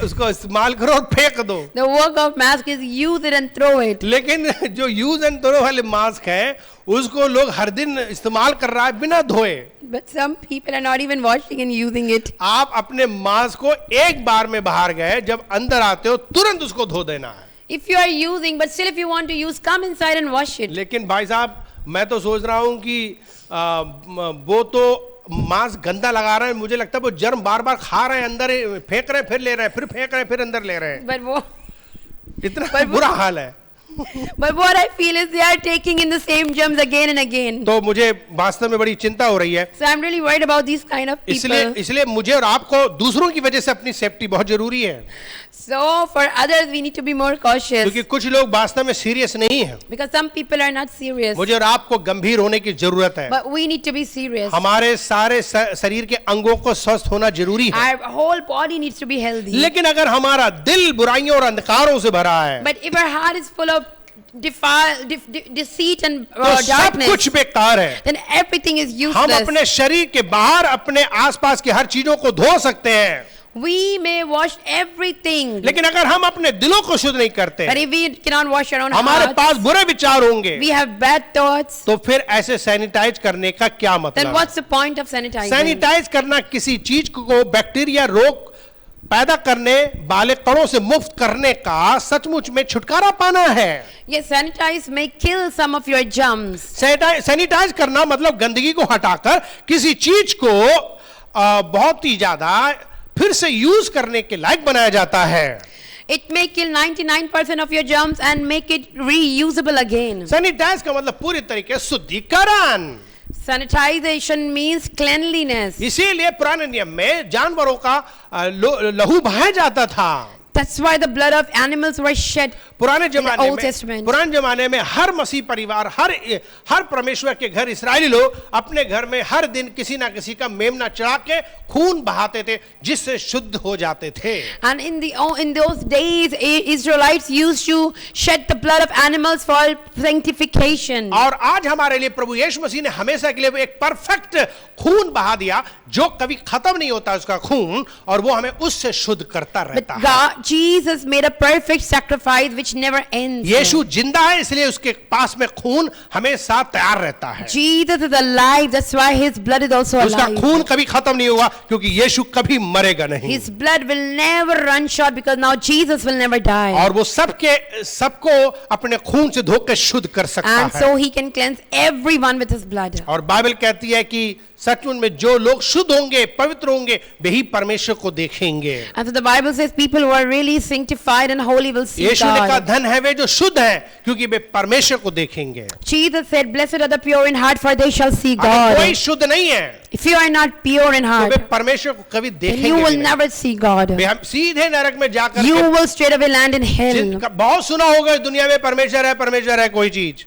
उसको इस्तेमाल करो और फेंक दो।
The work of mask is use it and throw it.
लेकिन जो यूज एंड थ्रो वाले मास्क है उसको लोग हर दिन इस्तेमाल कर रहा है बिना धोए।
But some people are not even washing and using it.
आप अपने मास्क को एक बार में बाहर गए, जब अंदर आते हो तुरंत उसको धो देना है।
If you are using, but still if you want to use, come inside and wash it.
लेकिन भाई साहब मैं तो सोच रहा हूं कि वो तो मास्क गंदा लगा रहे हैं, मुझे लगता है वो जर्म बार बार खा रहे हैं, अंदर फेंक रहे हैं, फिर ले रहे हैं, फिर फेंक रहे हैं, फिर अंदर ले रहे हैं। इतना बुरा हाल है।
But what I feel is they are taking in the same germs again and again.
तो मुझे वास्तव में बड़ी चिंता हो रही है।
So I'm really worried about these kind of people.
इसलिए मुझे और आपको दूसरों की वजह से अपनी सेफ्टी बहुत जरूरी है।
So for others we need to be more cautious.
क्योंकि कुछ लोग वास्तव में सीरियस नहीं है।
Because some people are not serious.
मुझे और आपको गंभीर होने की जरूरत है।
But we need to be serious.
हमारे सारे शरीर के अंगों को स्वस्थ होना जरूरी है।
Our whole body needs to be healthy.
लेकिन अगर हमारा दिल बुराइयों और अंधकारों से भरा है,
But if our heart is full of deceit and
तो सब
darkness,
कुछ बेकार है।
then everything is
हम
useless.
अपने शरीर के बाहर अपने आसपास की हर चीजों को धो सकते हैं,
We may wash everything.
लेकिन अगर हम अपने दिलों को शुद्ध नहीं करते,
But if we cannot wash our own
हमारे
hearts,
पास बुरे विचार होंगे,
we have bad thoughts,
तो फिर ऐसे सैनिटाइज करने का क्या
then
मतलब है?
what's the point of sanitizing?
Sanitize करना किसी चीज को बैक्टीरिया रोग पैदा करने वाले कणों से मुक्त करने का सचमुच में छुटकारा पाना है।
Yes, sanitize may kill some of your germs.
Sanitize करना मतलब गंदगी को हटाकर किसी चीज को बहुत ही ज्यादा फिर से यूज करने के लायक बनाया जाता है।
It may kill 99% of your germs and make it reusable again.
Sanitize का मतलब पूरी तरीके से शुद्धिकरण।
Sanitization means cleanliness.
इसीलिए पुराने नियम में जानवरों का लहू बहाया जाता था।
That's why the blood of animals were shed
पुराने
in the
जमाने
Old
में
Testament.
पुराने जमाने में हर मसीह परिवार, हर परमेश्वर के घर इस्राएली लोग अपने घर में हर दिन किसी ना किसी का मेमना चढ़ा के खून बहाते थे, जिससे शुद्ध हो जाते थे।
And in those days, Israelites used to shed the blood of animals for sanctification.
और आज हमारे लिए प्रभु यीशु मसीह ने हमेशा के लिए एक परफेक्ट खून बहा दिया, जो कभी खत्म नहीं होता उसका खून, और वो हमें उससे शुद्ध करता रहता है।
God, Jesus made a perfect sacrifice which never ends.
यीशु जिंदा है, इसलिए उसके पास में खून हमेशा तैयार रहता है।
Jesus is alive, that's why his blood is also
उसका
alive.
खून कभी खत्म नहीं होगा, क्योंकि यीशु कभी मरेगा नहीं।
His blood will never run short because now Jesus will never die.
और वो सबको अपने खून से धोकर शुद्ध कर सकता
And
है।
so he can cleanse everyone with his blood.
और बाइबल कहती है कि सचमुच में जो लोग शुद्ध होंगे, पवित्र होंगे, वही परमेश्वर को देखेंगे।
And so the Bible says people who are really sanctified and holy will see
यीशु ने कहा
God.
धन है वे जो शुद्ध है, क्योंकि वे परमेश्वर को देखेंगे।
Jesus said, "Blessed are the pure in heart, for they shall see
अगर कोई
God."
शुद्ध नहीं है
If you are not pure in
तो
heart,
वे परमेश्वर को कभी
then
देखेंगे
you
भी
will
नहीं।
never see God.
वे हम सीधे नरक में जाकर
You
के
will straightaway land in hell.
बहुत सुना होगा दुनिया में परमेश्वर है कोई चीज,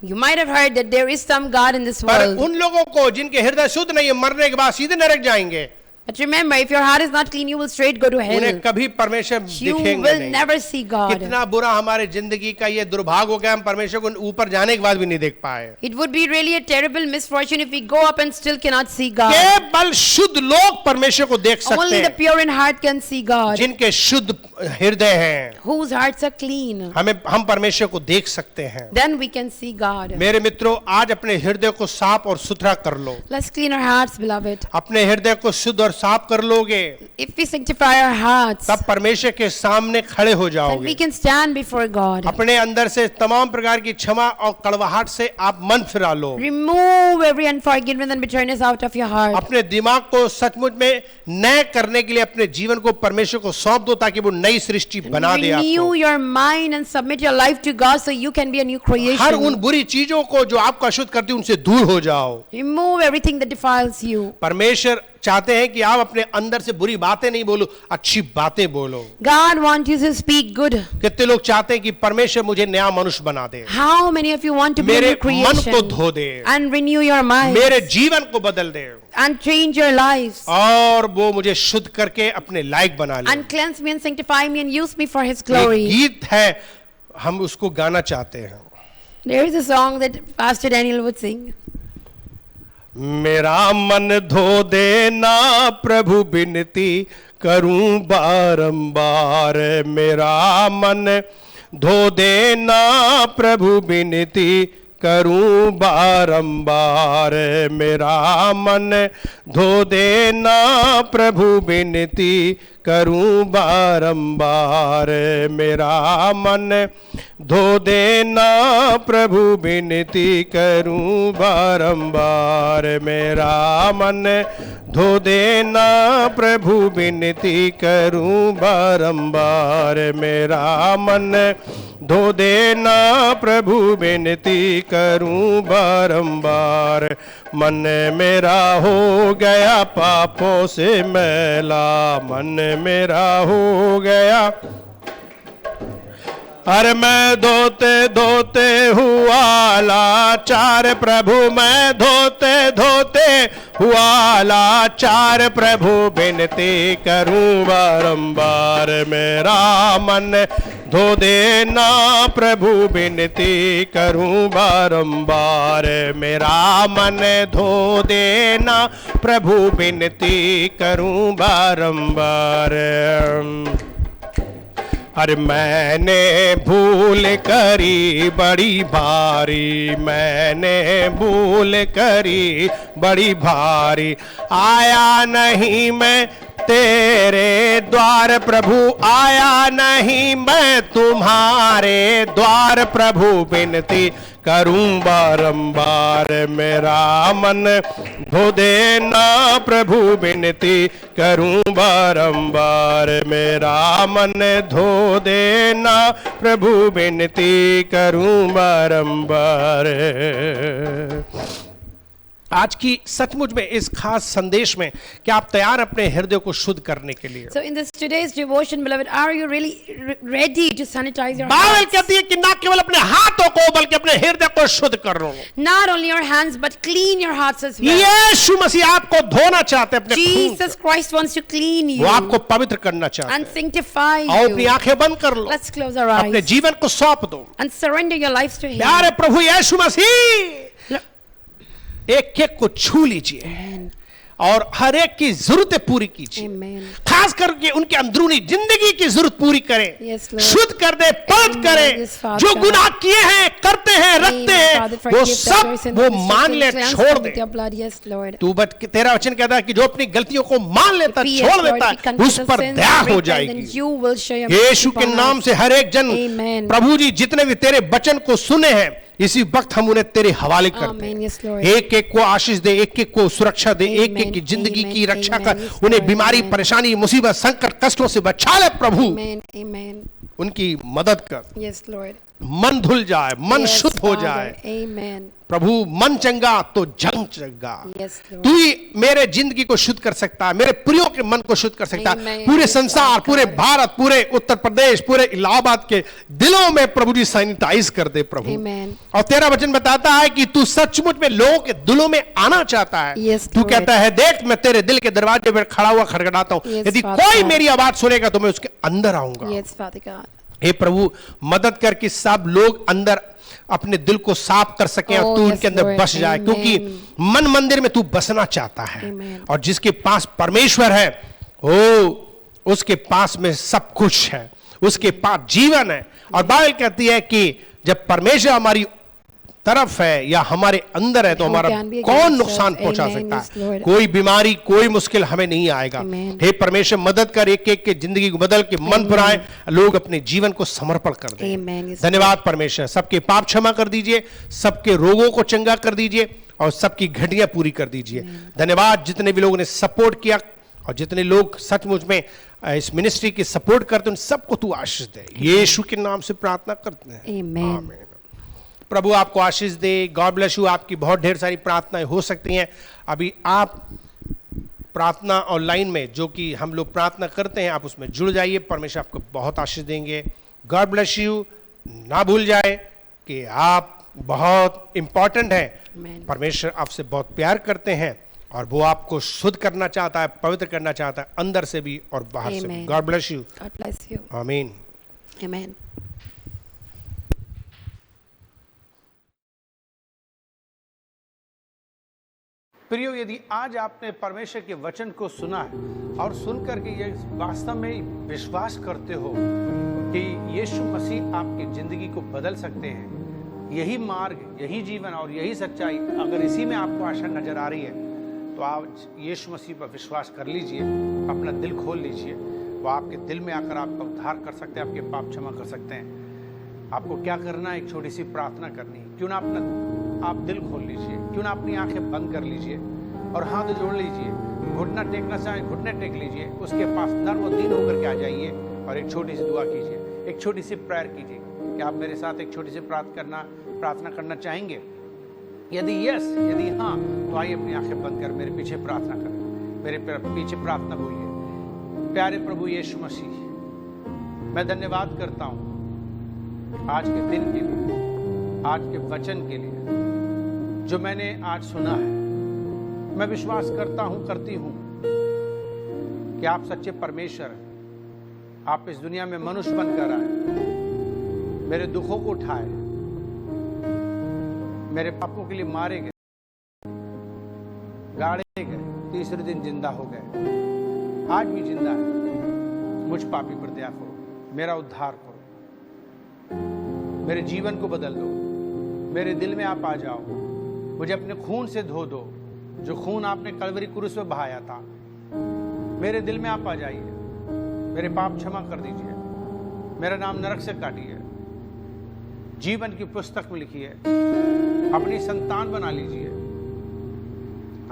You might have heard that there is some God in this
पर
world.
उन लोगों को जिनके हृदय शुद्ध नहीं है, मरने के बाद सीधे नरक जाएंगे,
But remember, if your heart is not clean, you will straight go to
उन्हें
hell.
कभी परमेश्वर
You
दिखेंगे
will
नहीं।
never see God.
कितना बुरा हमारे जिंदगी का ये दुर्भाग्य हो गया, हम परमेश्वर को ऊपर जाने के बाद भी नहीं देख पाए।
It would be really a terrible misfortune if we go up and still cannot see God.
केवल शुद्ध लोग परमेश्वर को देख सकते
Only the
हैं,
pure in heart can see God,
जिनके शुद्ध हृदय हैं।
whose hearts are clean.
हम परमेश्वर को देख सकते हैं।
Then we can see God.
मेरे मित्रों, आज अपने हृदय को साफ और सुथरा कर लो।
Let's clean our hearts, beloved.
अपने हृदय को शुद्ध और साफ कर लोगे,
If we sanctify our hearts,
तब परमेश्वर के सामने खड़े हो
then we
जाओगे।
can stand before God.
अपने अंदर से तमाम प्रकार की क्षमा और कड़वाहट से आप मन फिरा लो।
Remove every unforgiveness and bitterness out of your heart.
अपने दिमाग को सचमुच में नए करने के लिए अपने जीवन को परमेश्वर को सौंप दो, ताकि वो नई सृष्टि बना दे
Renew
आपको।
your mind and submit your life to God so you can be a new
हर उन
creation.
बुरी चीजों को जो आपको अशुद्ध करती है, उनसे दूर हो जाओ।
Remove everything that defiles you.
परमेश्वर चाहते हैं कि आप अपने अंदर से बुरी बातें नहीं बोलो, अच्छी बातें बोलो।
God wants you to speak good.
कितने लोग चाहते हैं कि परमेश्वर मुझे नया मनुष्य बना दे,
How many of you want to be a
मेरे
new
मन को
creation
धो दे,
and renew your mind
मेरे जीवन को बदल दे,
and change your lives
और वो मुझे शुद्ध करके अपने लायक बना ले।
and cleanse me and sanctify me and use me for His
एक
glory?
गीत है, हम उसको गाना चाहते हैं।
There is a song that Pastor Daniel would sing.
मेरा मन धो देना प्रभु, विनती करूं बारंबार। मेरा मन धो देना प्रभु, विनती करूं बारंबार। मेरा मन धो देना प्रभु, विनती करूं बारंबार। मेरा मन धो देना प्रभु, विनती करूं बारंबार। मेरा मन धो देना प्रभु, विनती करूं बारंबार। मेरा मन धो देना प्रभु, विनती करूं बारंबार। मन मेरा हो गया पापों से मैला, मन मेरा हो गया, अरे मैं धोते धोते हुआ लाचार प्रभु, मैं धोते धोते हुआ लाचार प्रभु, विनती करूं बारंबार। मेरा मन धो देना प्रभु, विनती करूं बारंबार। मेरा मन धो देना प्रभु, विनती करूं बारंबार। अरे मैंने भूल करी बड़ी भारी, मैंने भूल करी बड़ी भारी, आया नहीं मैं तेरे द्वार प्रभु, आया नहीं मैं तुम्हारे द्वार प्रभु, विनती करूं बारंबार। मेरा मन धो देना प्रभु, विनती करूं बारंबार। मेरा मन धो देना प्रभु, विनती करूं बारंबार। आज की सचमुच में इस खास संदेश में क्या आप तैयार अपने हृदय को शुद्ध करने के लिए?
So in this today's devotion, beloved, are you really ready to sanitize your
Bible
hearts?
कहती है कि ना केवल अपने हाथों को बल्कि अपने हृदय को शुद्ध कर लो।
Not only your hands, but clean your hearts as well.
यीशु मसीह आपको धोना चाहते हैं अपने खून
Jesus Christ wants to clean
से।
you
वो आपको पवित्र करना चाहते
and
हैं।
sanctify
आओ अपनी
you.
आंखें बंद कर लो,
Let's close our
अपने
eyes
जीवन को सौंप दो।
and surrender your lives to Him.
प्यारे प्रभु यीशु मसीह, एक एक को छू लीजिए और हर एक की जरूरतें पूरी कीजिए,
Amen.
खास करके उनके अंदरूनी जिंदगी की जरूरत पूरी करें,
Yes, Lord.
शुद्ध कर दे, पवित्र
Amen.
करें,
Yes, Father
जो
God.
गुनाह किए हैं, करते हैं, रखते हैं,
Father,
वो
forgive the
सब
person
वो
who is
मान
sin,
ले,
cleanse
छोड़
them
they.
with your blood. Yes, Lord.
तू बट तेरा वचन कहता है कि जो अपनी गलतियों को मान लेता है,
Yes,
छोड़
Lord,
देता
we
है,
confess
उस
our
पर
sins,
दया हो
repent,
जाएगी।
and you will show your
Yeshu
mercy
के
upon
नाम
us.
से हर एक जन,
Amen.
प्रभु जी जितने भी तेरे वचन को सुने हैं, इसी वक्त हम उन्हें तेरे हवाले करते
Amen.
हैं।
Yes, Lord.
एक एक को आशीष दे, एक एक को सुरक्षा दे, एक एक
Amen.
की जिंदगी की
Amen.
रक्षा
Amen.
कर,
Yes,
उन्हें
Lord.
बीमारी,
Amen.
परेशानी, मुसीबत, संकट, कष्टों से बचा ले प्रभु,
Amen. Amen.
उनकी मदद कर,
Yes, Lord.
मन धुल जाए, मन
Yes,
शुद्ध हो
Father.
जाए
Amen.
प्रभु। मन चंगा तो जंग चंगा।
Yes, Lord.
तू ही मेरे जिंदगी को शुद्ध कर सकता है, मेरे प्रियो के मन को शुद्ध कर सकता है।
Amen.
पूरे
Yes,
संसार,
Father
पूरे
God.
भारत, पूरे उत्तर प्रदेश, पूरे इलाहाबाद के दिलों में प्रभु जी सैनिटाइज कर दे प्रभु।
Amen.
और तेरा वचन बताता है कि तू सचमुच में लोगों के दिलों में आना चाहता है।
Yes,
तू
Lord.
कहता है, देख मैं तेरे दिल के दरवाजे पर खड़ा हुआ खड़खड़ाता हूं,
Yes,
यदि
Father
कोई
God.
मेरी आवाज सुनेगा तो मैं उसके अंदर आऊंगा।
Yes, Father God.
हे प्रभु, मदद कर कि सब लोग अंदर अपने दिल को साफ कर सकें और
Oh,
तू
yes,
उनके अंदर
Lord.
बस जाए,
Amen.
क्योंकि मन मंदिर में तू बसना चाहता है।
Amen.
और जिसके पास परमेश्वर है, ओ उसके पास में सब कुछ है, उसके पास जीवन है। और बाइबल कहती है कि जब परमेश्वर हमारी तरफ है या हमारे अंदर है तो
Who
हमारा
can be
कौन
against
नुकसान
us?
पहुंचा
Amen.
सकता
Yes,
है?
Lord.
कोई बीमारी, कोई मुश्किल हमें नहीं आएगा।
Amen.
हे परमेश्वर, मदद कर, एक एक के जिंदगी को बदल के मन पर आए, लोग अपने जीवन को समर्पण कर दें।
Amen. Yes,
धन्यवाद परमेश्वर, सबके पाप क्षमा कर दीजिए, सबके रोगों को चंगा कर दीजिए और सबकी घटियां पूरी कर दीजिए। धन्यवाद जितने भी लोगों ने सपोर्ट किया और जितने लोग सचमुच में इस मिनिस्ट्री की सपोर्ट करते हैं, उन सबको तू आशीष दे, यीशु के नाम से प्रार्थना करते हैं।
Amen.
आमीन। प्रभु आपको आशीष दे। God bless you. आपकी बहुत ढेर सारी प्रार्थनाएं हो सकती हैं। अभी आप प्रार्थना ऑनलाइन में जो कि हम लोग प्रार्थना करते हैं, आप उसमें जुड़ जाइए, परमेश्वर आपको बहुत आशीष देंगे। God bless you. ना भूल जाए कि आप बहुत इंपॉर्टेंट हैं।
Amen.
परमेश्वर आपसे बहुत प्यार करते हैं और वो आपको शुद्ध करना चाहता है, पवित्र करना चाहता है, अंदर से भी और बाहर से भी।
Amen.
God bless you.
God bless you.
आमीन।
Amen.
प्रियो, यदि आज आपने परमेश्वर के वचन को सुना है और सुनकर के ये वास्तव में विश्वास करते हो कि यीशु मसीह आपकी जिंदगी को बदल सकते हैं, यही मार्ग, यही जीवन और यही सच्चाई, अगर इसी में आपको आशा नजर आ रही है तो आज यीशु मसीह पर विश्वास कर लीजिए, अपना दिल खोल लीजिए। वो आपके दिल में आकर आपका उद्धार कर सकते हैं, आपके पाप क्षमा कर सकते हैं। आपको क्या करना है? एक छोटी सी प्रार्थना करनी है। क्यों ना आप दिल खोल लीजिए, क्यों ना अपनी आंखें बंद कर लीजिए और हाथ जोड़ लीजिए। घुटना टेकना चाहें घुटने टेक लीजिए, उसके पास नर्म और दीन होकर के आ जाइए और एक छोटी सी दुआ कीजिए, एक छोटी सी प्रेयर कीजिए। क्या आप मेरे साथ एक छोटी सी प्रार्थना करना चाहेंगे? यदि यदि हाँ, तो आइए अपनी आंखें बंद कर मेरे पीछे प्रार्थना करें, मेरे पीछे प्रार्थना बोलिए। प्यारे प्रभु यीशु मसीह, मैं धन्यवाद करता हूँ आज के दिन के लिए, आज के वचन के लिए जो मैंने आज सुना है। मैं विश्वास करता हूं, करती हूं कि आप सच्चे परमेश्वर हैं। आप इस दुनिया में मनुष्य बनकर आए, मेरे दुखों को उठाए, मेरे पापों के लिए मारे गए, गाड़े गए, तीसरे दिन जिंदा हो गए, आज भी जिंदा है। मुझ पापी पर दया करो, मेरा उद्धार करो, मेरे जीवन को बदल दो, मेरे दिल में आप आ जाओ, मुझे अपने खून से धो दो, जो खून आपने कलवरी क्रूस में बहाया था। मेरे दिल में आप आ जाइए, मेरे पाप क्षमा कर दीजिए, मेरा नाम नरक से काटिए, जीवन की पुस्तक में लिखिए, अपनी संतान बना लीजिए।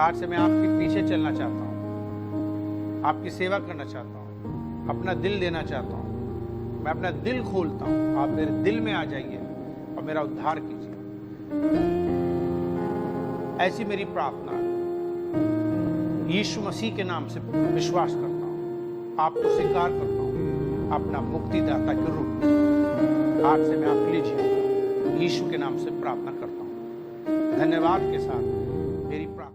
आज से मैं आपके पीछे चलना चाहता हूँ, आपकी सेवा करना चाहता हूँ, अपना दिल देना चाहता हूँ। मैं अपना दिल खोलता हूँ, आप मेरे दिल में आ जाइए और मेरा उद्धार कीजिए। ऐसी मेरी प्रार्थना यीशु मसीह के नाम से विश्वास करता हूँ, आपको स्वीकार करता हूँ अपना मुक्तिदाता के रूप में। आज से मैं आप लीजिए, यीशु के नाम से प्रार्थना करता हूँ। धन्यवाद के साथ मेरी प्रार्थना